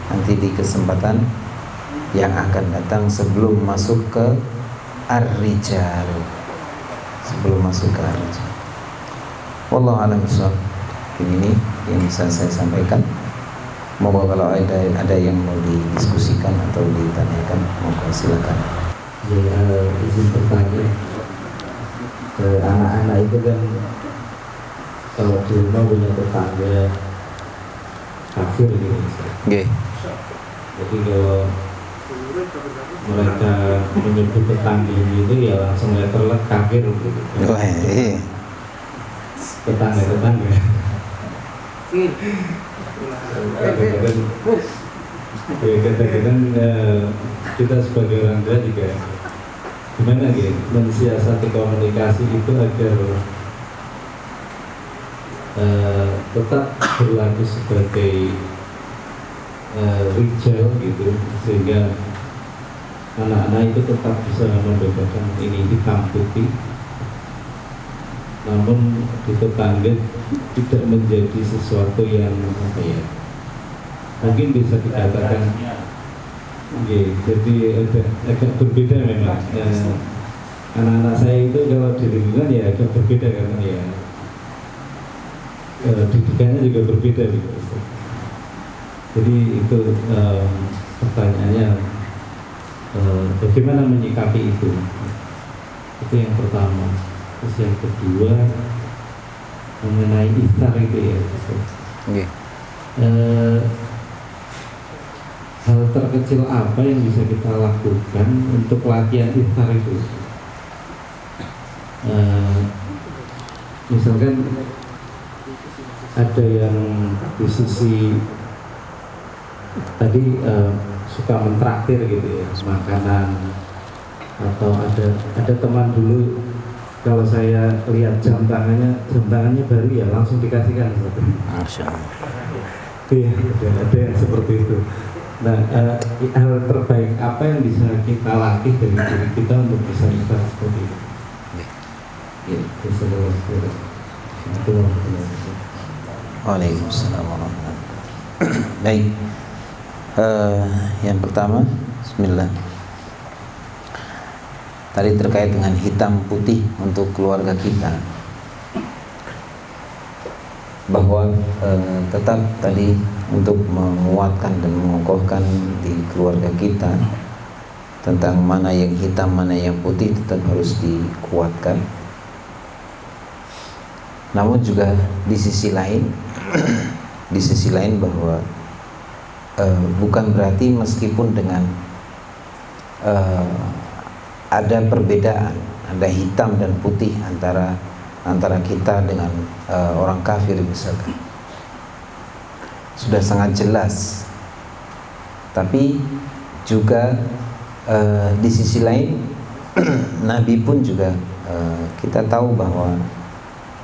nanti di kesempatan yang akan datang, sebelum masuk ke ar-rijal. Wallahu a'lam bishawab. Ini yang bisa saya sampaikan. Moga kalau ada yang mau didiskusikan atau ditanyakan, moga silakan. Ya, izin bertanya, anak-anak itu kan kalau di rumah punya tetangga kafir gitu. Okay. Jadi kalau mereka menyebut tetangga itu ya langsung letterlet kafir gitu. Tetangga. Kadang-kadang kita sebagai orang tua juga gimana gitu mensiasati komunikasi itu agar tetap berlaku sebagai rijal gitu, sehingga anak-anak itu tetap bisa membedakan ini hitam putih, namun di tetangga tidak menjadi sesuatu yang mungkin bisa dikatakan jadi agak berbeda memang. Anak-anak saya itu kalau di lingkungan ya agak berbeda, karena ya didikannya juga berbeda gitu. Jadi itu pertanyaannya bagaimana menyikapi itu yang pertama. Terus yang kedua mengenai iftar itu ya. Okay. Hal terkecil apa yang bisa kita lakukan untuk latihan iftar itu? Misalkan ada yang di sisi tadi suka mentraktir gitu ya, makanan, atau ada teman dulu kalau saya lihat jam tangannya baru ya langsung dikasihkan. Masya Allah. Iya, ada yang seperti itu. Nah, hal terbaik apa yang bisa kita latih dari diri kita untuk bisa iftar seperti itu? Ya, Waalaikumsalam warahmatullahi wabarakatuh. Baik, yang pertama, Bismillah. Tadi terkait dengan hitam putih untuk keluarga kita, bahwa tetap tadi untuk menguatkan dan mengokohkan di keluarga kita tentang mana yang hitam mana yang putih tetap harus dikuatkan. Namun juga di sisi lain bahwa bukan berarti meskipun dengan ada perbedaan, ada hitam dan putih antara kita dengan orang kafir misalkan, sudah sangat jelas. Tapi juga di sisi lain Nabi pun juga kita tahu bahwa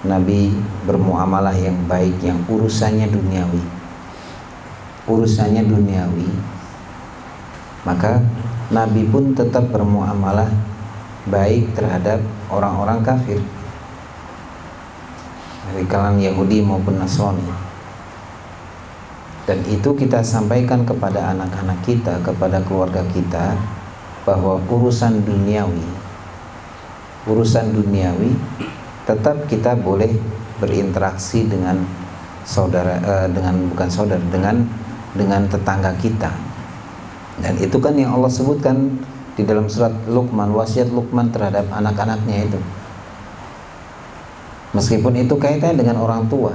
Nabi bermuamalah yang baik, yang urusannya duniawi, maka Nabi pun tetap bermuamalah baik terhadap orang-orang kafir dari kalangan Yahudi maupun Nasrani. Dan itu kita sampaikan kepada anak-anak kita, kepada keluarga kita, bahwa urusan duniawi tetap kita boleh berinteraksi dengan dengan tetangga kita. Dan itu kan yang Allah sebutkan di dalam surat Luqman, wasiat Luqman terhadap anak-anaknya itu, meskipun itu kaitannya dengan orang tua,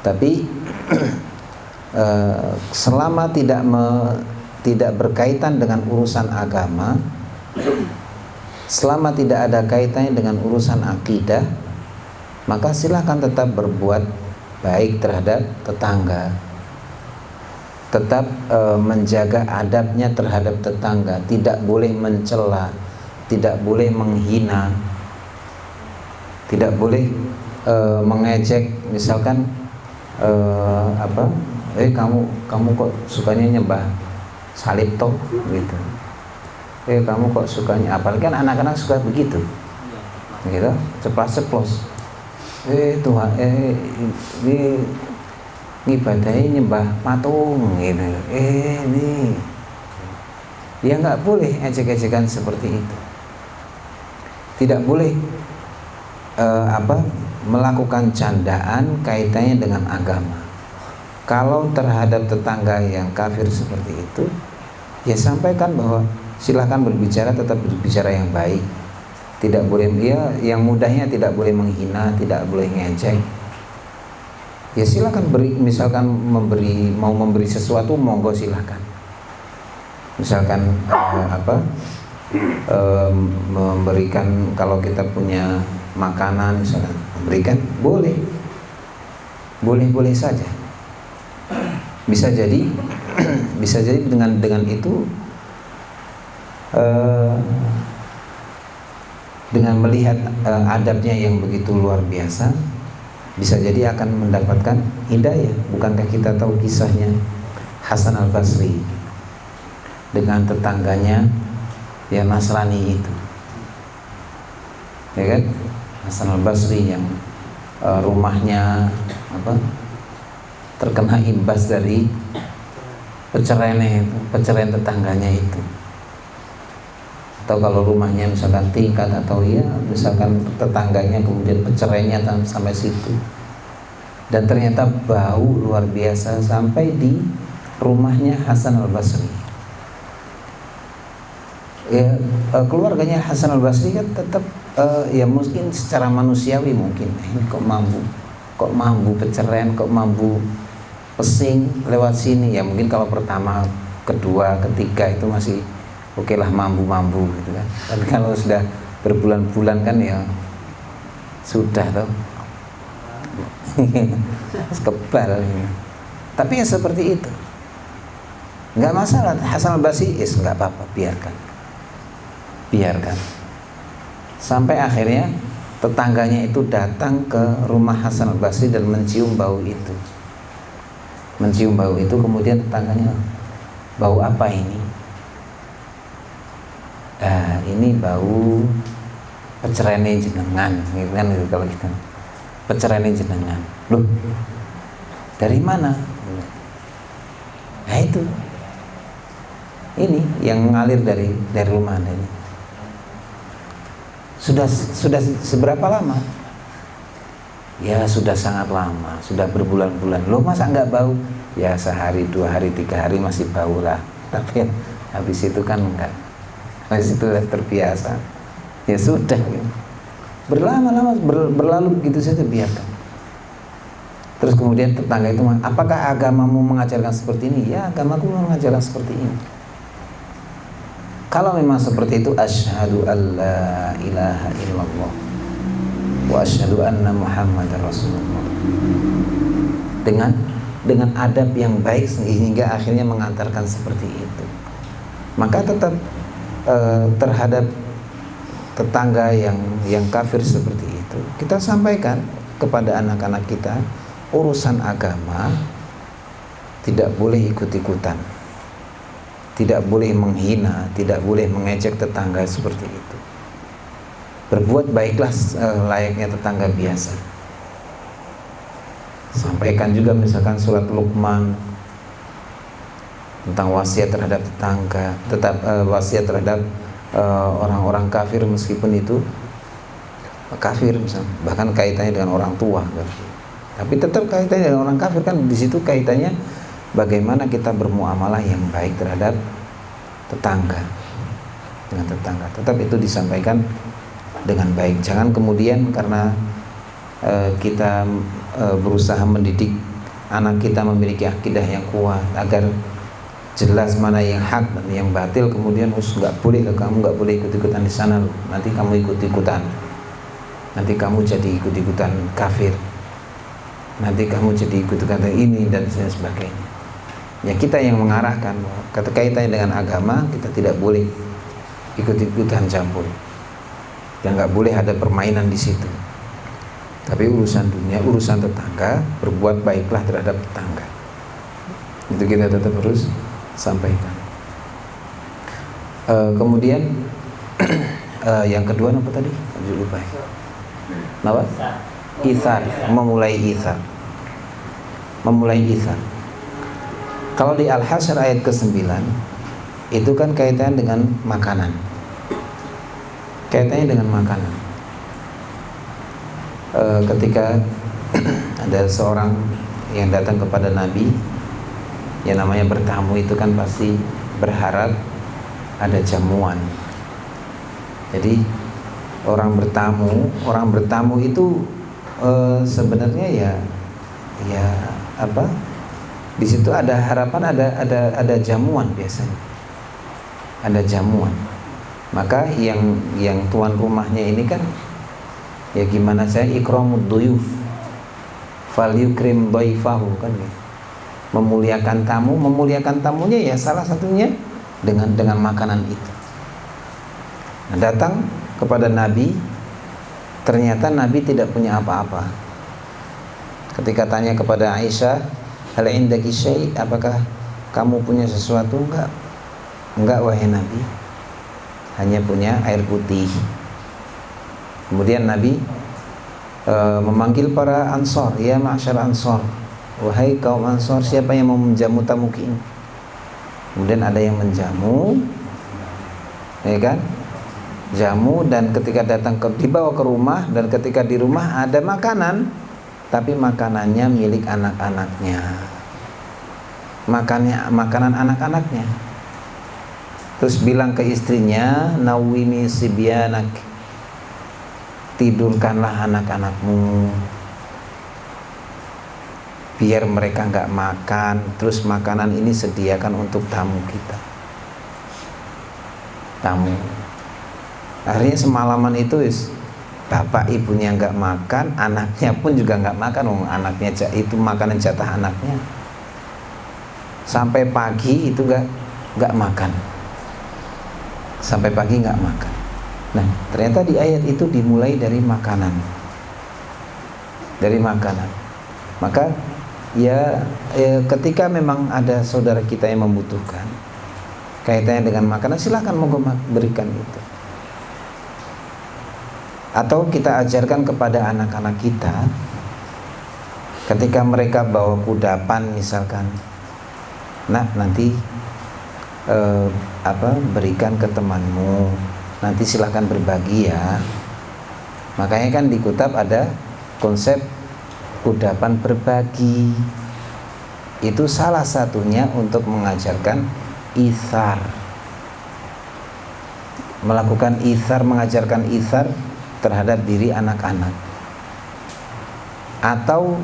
tapi selama tidak berkaitan dengan urusan agama, selama tidak ada kaitannya dengan urusan akidah, maka silahkan tetap berbuat baik terhadap tetangga, tetap menjaga adabnya terhadap tetangga, tidak boleh mencela, tidak boleh menghina, tidak boleh mengejek, misalkan kamu kok sukanya nyembah salib toh gitu, kamu kok sukanya, apalagi kan anak-anak suka begitu gitu, ceplas-ceplos, Tuhan, ini ngibadahi nyembah patung gitu, ini ya nggak boleh ejek-ejekan seperti itu, tidak boleh melakukan candaan kaitannya dengan agama. Kalau terhadap tetangga yang kafir seperti itu, ya sampaikan bahwa silahkan berbicara, tetap berbicara yang baik, tidak boleh, yang mudahnya tidak boleh menghina, tidak boleh ngejek. Ya silakan beri, misalkan mau memberi sesuatu, monggo silakan. Misalkan memberikan, kalau kita punya makanan misalkan, memberikan boleh saja. Bisa jadi dengan itu, dengan melihat adabnya yang begitu luar biasa, bisa jadi akan mendapatkan hidayah. Bukankah kita tahu kisahnya Hasan al-Basri dengan tetangganya yang Nasrani itu, ya kan? Hasan al-Basri yang rumahnya terkena imbas dari perceraian tetangganya itu. Atau kalau rumahnya misalkan tingkat, atau misalkan tetangganya kemudian perceraiannya sampai situ, dan ternyata bau luar biasa sampai di rumahnya Hasan al-Basri. Keluarganya Hasan al-Basri kan tetap mungkin secara manusiawi mungkin ini kok mampu perceraian, kok mampu pesing lewat sini. Ya mungkin kalau pertama, kedua, ketiga itu masih oke lah, mampu gitu kan. Tapi kalau sudah berbulan-bulan kan ya sudah tuh kebal. Tapi ya seperti itu, nggak masalah. Hasan al-Basri nggak apa-apa, biarkan. Sampai akhirnya tetangganya itu datang ke rumah Hasan al-Basri dan mencium bau itu. Kemudian tetangganya, bau apa ini? Ini bau perceraian jenengan, gitu kan, kalau kita perceraian jenengan. Loh, dari mana? Nah itu, ini yang mengalir dari rumah Anda ini. Sudah seberapa lama? Ya sudah sangat lama, sudah berbulan-bulan. Loh masa nggak bau? Ya sehari, 2 hari, 3 hari masih bau lah. Tapi habis itu kan enggak. Habis itu terbiasa. Ya sudah. Berlama-lama berlalu begitu saja, biarkan. Terus kemudian tetangga itu, apakah agamamu mengajarkan seperti ini? Ya agamaku mengajarkan seperti ini. Kalau memang seperti itu, asyhadu alla ilaha illallah wa asyhadu anna Muhammadar Rasulullah. Dengan adab yang baik sehingga akhirnya mengantarkan seperti itu. Maka tetap terhadap tetangga yang kafir seperti itu, kita sampaikan kepada anak-anak kita, urusan agama tidak boleh ikut-ikutan, tidak boleh menghina, tidak boleh mengejek tetangga seperti itu. Berbuat baiklah layaknya tetangga biasa. Sampaikan juga misalkan surat Luqman tentang wasiat terhadap tetangga, tetap wasiat terhadap orang-orang kafir, meskipun itu kafir misalnya, bahkan kaitannya dengan orang tua kan. Tapi tetap kaitannya dengan orang kafir kan, di situ kaitannya bagaimana kita bermuamalah yang baik terhadap tetangga, dengan tetangga. Tetap itu disampaikan dengan baik. Jangan kemudian karena kita berusaha mendidik anak kita memiliki akidah yang kuat agar jelas mana yang hak dan yang batil, kemudian nggak boleh, kamu nggak boleh ikut-ikutan di sana loh, nanti kamu ikut-ikutan, nanti kamu jadi ikut-ikutan kafir, nanti kamu jadi ikut-ikutan ini dan sebagainya. Ya kita yang mengarahkan kaitannya dengan agama, kita tidak boleh ikut-ikutan campur dan nggak boleh ada permainan di situ. Tapi urusan dunia, urusan tetangga, berbuat baiklah terhadap tetangga, itu kita tetap harus sampaikan. Kemudian yang kedua apa tadi? Lupa. Apa? Itsar, memulai itsar. Memulai itsar. Kalau di Al-Hasyr ayat ke-9 itu kan kaitannya dengan makanan. Kaitannya dengan makanan. Ketika ada seorang yang datang kepada Nabi, yang namanya bertamu itu kan pasti berharap ada jamuan. Jadi orang bertamu itu sebenarnya ya apa? Di situ ada harapan, ada jamuan biasanya. Ada jamuan. Maka yang tuan rumahnya ini kan ya gimana saya ikramud duyuf fal yukrim dhaifahu kan ya. Memuliakan tamunya ya salah satunya dengan makanan itu. Nah, datang kepada Nabi, ternyata Nabi tidak punya apa-apa. Ketika tanya kepada Aisyah, hal indaki syai', apakah kamu punya sesuatu? Enggak wahai Nabi, hanya punya air putih. Kemudian Nabi memanggil para Ansor, ya ma'syar Ansor, wahai kaum Ansor, siapa yang mau menjamu tamu ini? Kemudian ada yang menjamu, ya kan? Jamu, dan ketika dibawa ke rumah, dan ketika di rumah ada makanan, tapi makanannya milik anak-anaknya. Makanan anak-anaknya. Terus bilang ke istrinya, nawimi sibyanak, tidurkanlah anak-anakmu biar mereka nggak makan, terus makanan ini sediakan untuk tamu kita. Tamu. Akhirnya semalaman itu bapak ibunya nggak makan, anaknya pun juga nggak makan. Anaknya itu makanan jatah anaknya. Sampai pagi itu nggak makan. Sampai pagi nggak makan. Nah, ternyata di ayat itu dimulai dari makanan. Dari makanan. Maka ya ketika memang ada saudara kita yang membutuhkan kaitannya dengan makanan, silakan monggo berikan itu. Atau kita ajarkan kepada anak-anak kita ketika mereka bawa kudapan misalkan, nah nanti berikan ke temanmu, nanti silahkan berbagi ya. Makanya kan di Kutab ada konsep kudapan berbagi. Itu salah satunya untuk mengajarkan itsar, melakukan itsar, mengajarkan itsar terhadap diri anak-anak. Atau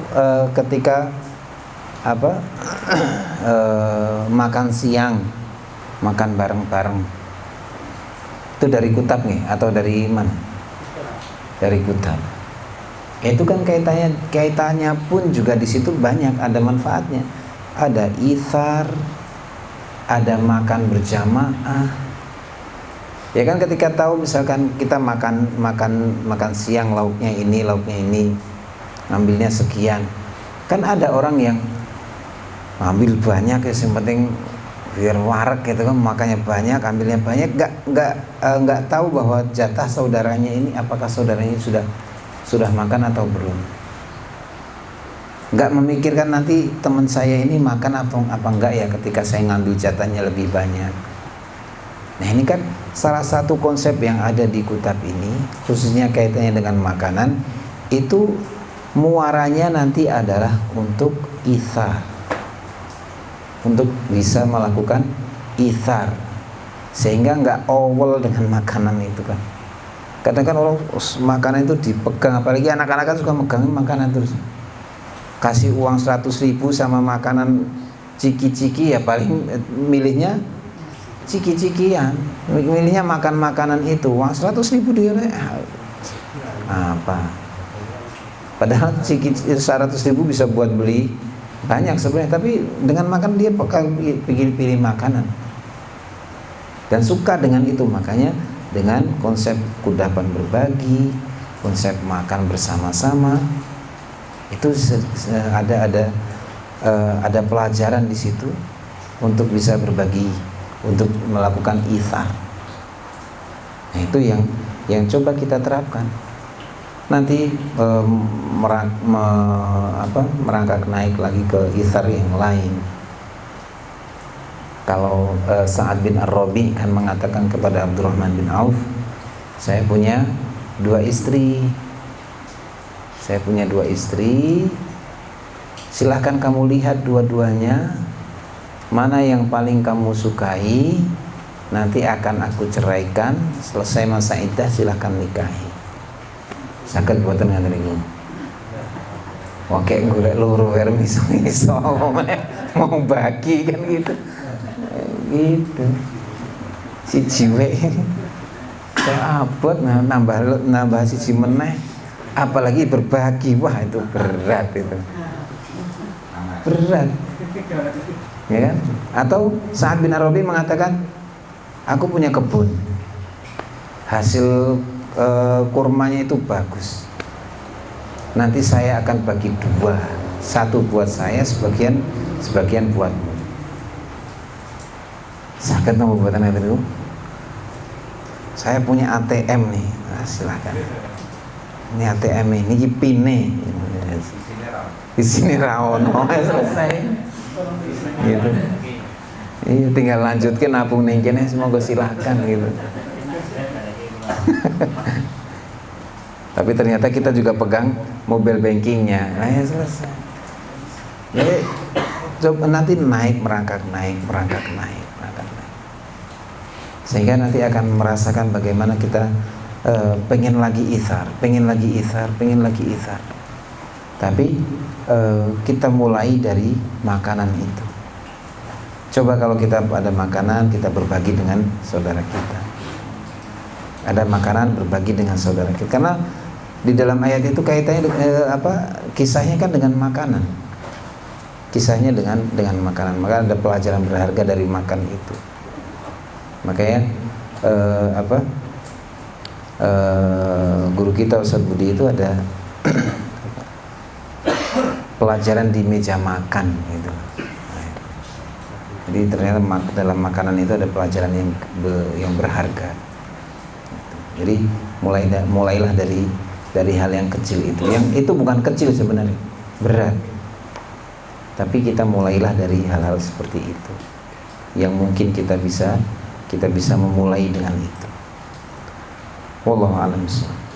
ketika makan siang, makan bareng-bareng, itu dari Kutab nih atau dari mana? Dari Kutab. Itu kan kaitannya pun juga di situ banyak, ada manfaatnya. Ada itsar, ada makan berjamaah. Ya kan, ketika tahu misalkan kita makan siang lauknya ini, ngambilnya sekian. Kan ada orang yang ambil banyak ya, yang penting biar warak gitu kan, makannya banyak, ambilnya banyak, nggak tahu bahwa jatah saudaranya ini, apakah saudaranya sudah makan atau belum. Nggak memikirkan nanti teman saya ini makan atau apa enggak ya ketika saya ngambil jatahnya lebih banyak. Nah, ini kan salah satu konsep yang ada di Kutab ini, khususnya kaitannya dengan makanan, itu muaranya nanti adalah untuk itsar, untuk bisa melakukan itsar, sehingga nggak awal dengan makanan itu kan. Kadang kan orang makanan itu dipegang, apalagi anak-anak kan suka megangin makanan terus. Kasih uang 100.000 sama makanan ciki-ciki, ya paling milihnya ciki-cikian, milihnya makan makanan itu. Uang 100.000 dia apa? Padahal ciki 100.000 bisa buat beli banyak sebenarnya, tapi dengan makan dia bakal pilih makanan dan suka dengan itu. Makanya dengan konsep kudapan berbagi, konsep makan bersama-sama, itu ada pelajaran di situ untuk bisa berbagi, untuk melakukan ithar. Nah, itu yang coba kita terapkan. Nanti merangkak naik lagi ke ithar yang lain. Kalau Sa'ad bin Ar-Rabi kan mengatakan kepada Abdurrahman bin Auf, saya punya 2 istri. Saya punya 2 istri. Silahkan kamu lihat dua-duanya, mana yang paling kamu sukai, nanti akan aku ceraikan. Selesai masa iddah silahkan nikahi. Saged boten ngaten niku. Oke, golek loro wer miso-miso mau bagi kan gitu. Gitu. Si jiwe saya abot nambah siji meneh, apalagi berbagi, wah itu berat itu. Berat. Ya kan? Atau Sa'ad bin Ar-Rabi mengatakan, aku punya kebun. Hasil kurmanya itu bagus. Nanti saya akan bagi 2. 1 buat saya, sebagian buatmu. Sakit nama buatan itu. Saya punya ATM nih. Nah, silakan. Ini ATM ini pine. Di sini rawono selesai. Gitu. Iya, tinggal lanjutkan napung ning kene, semoga silakan gitu. Tapi ternyata kita juga pegang mobile bankingnya. Nah, ya selesai. Jadi coba nanti merangkak naik. Sehingga nanti akan merasakan bagaimana kita pengen lagi ithar. Tapi kita mulai dari makanan itu. Coba kalau kita ada makanan, kita berbagi dengan saudara kita. Ada makanan, berbagi dengan saudara kita. Karena di dalam ayat itu kaitannya kisahnya kan dengan makanan. Kisahnya dengan makanan. Maka ada pelajaran berharga dari makan itu. Makanya guru kita Ustaz Budi itu ada pelajaran di meja makan gitu. Jadi ternyata dalam makanan itu ada pelajaran yang berharga. Jadi mulailah dari hal yang kecil itu. Yang itu bukan kecil sebenarnya, berat. Tapi kita mulailah dari hal-hal seperti itu. Yang mungkin kita bisa memulai dengan itu. Wallahu a'lam bishawab.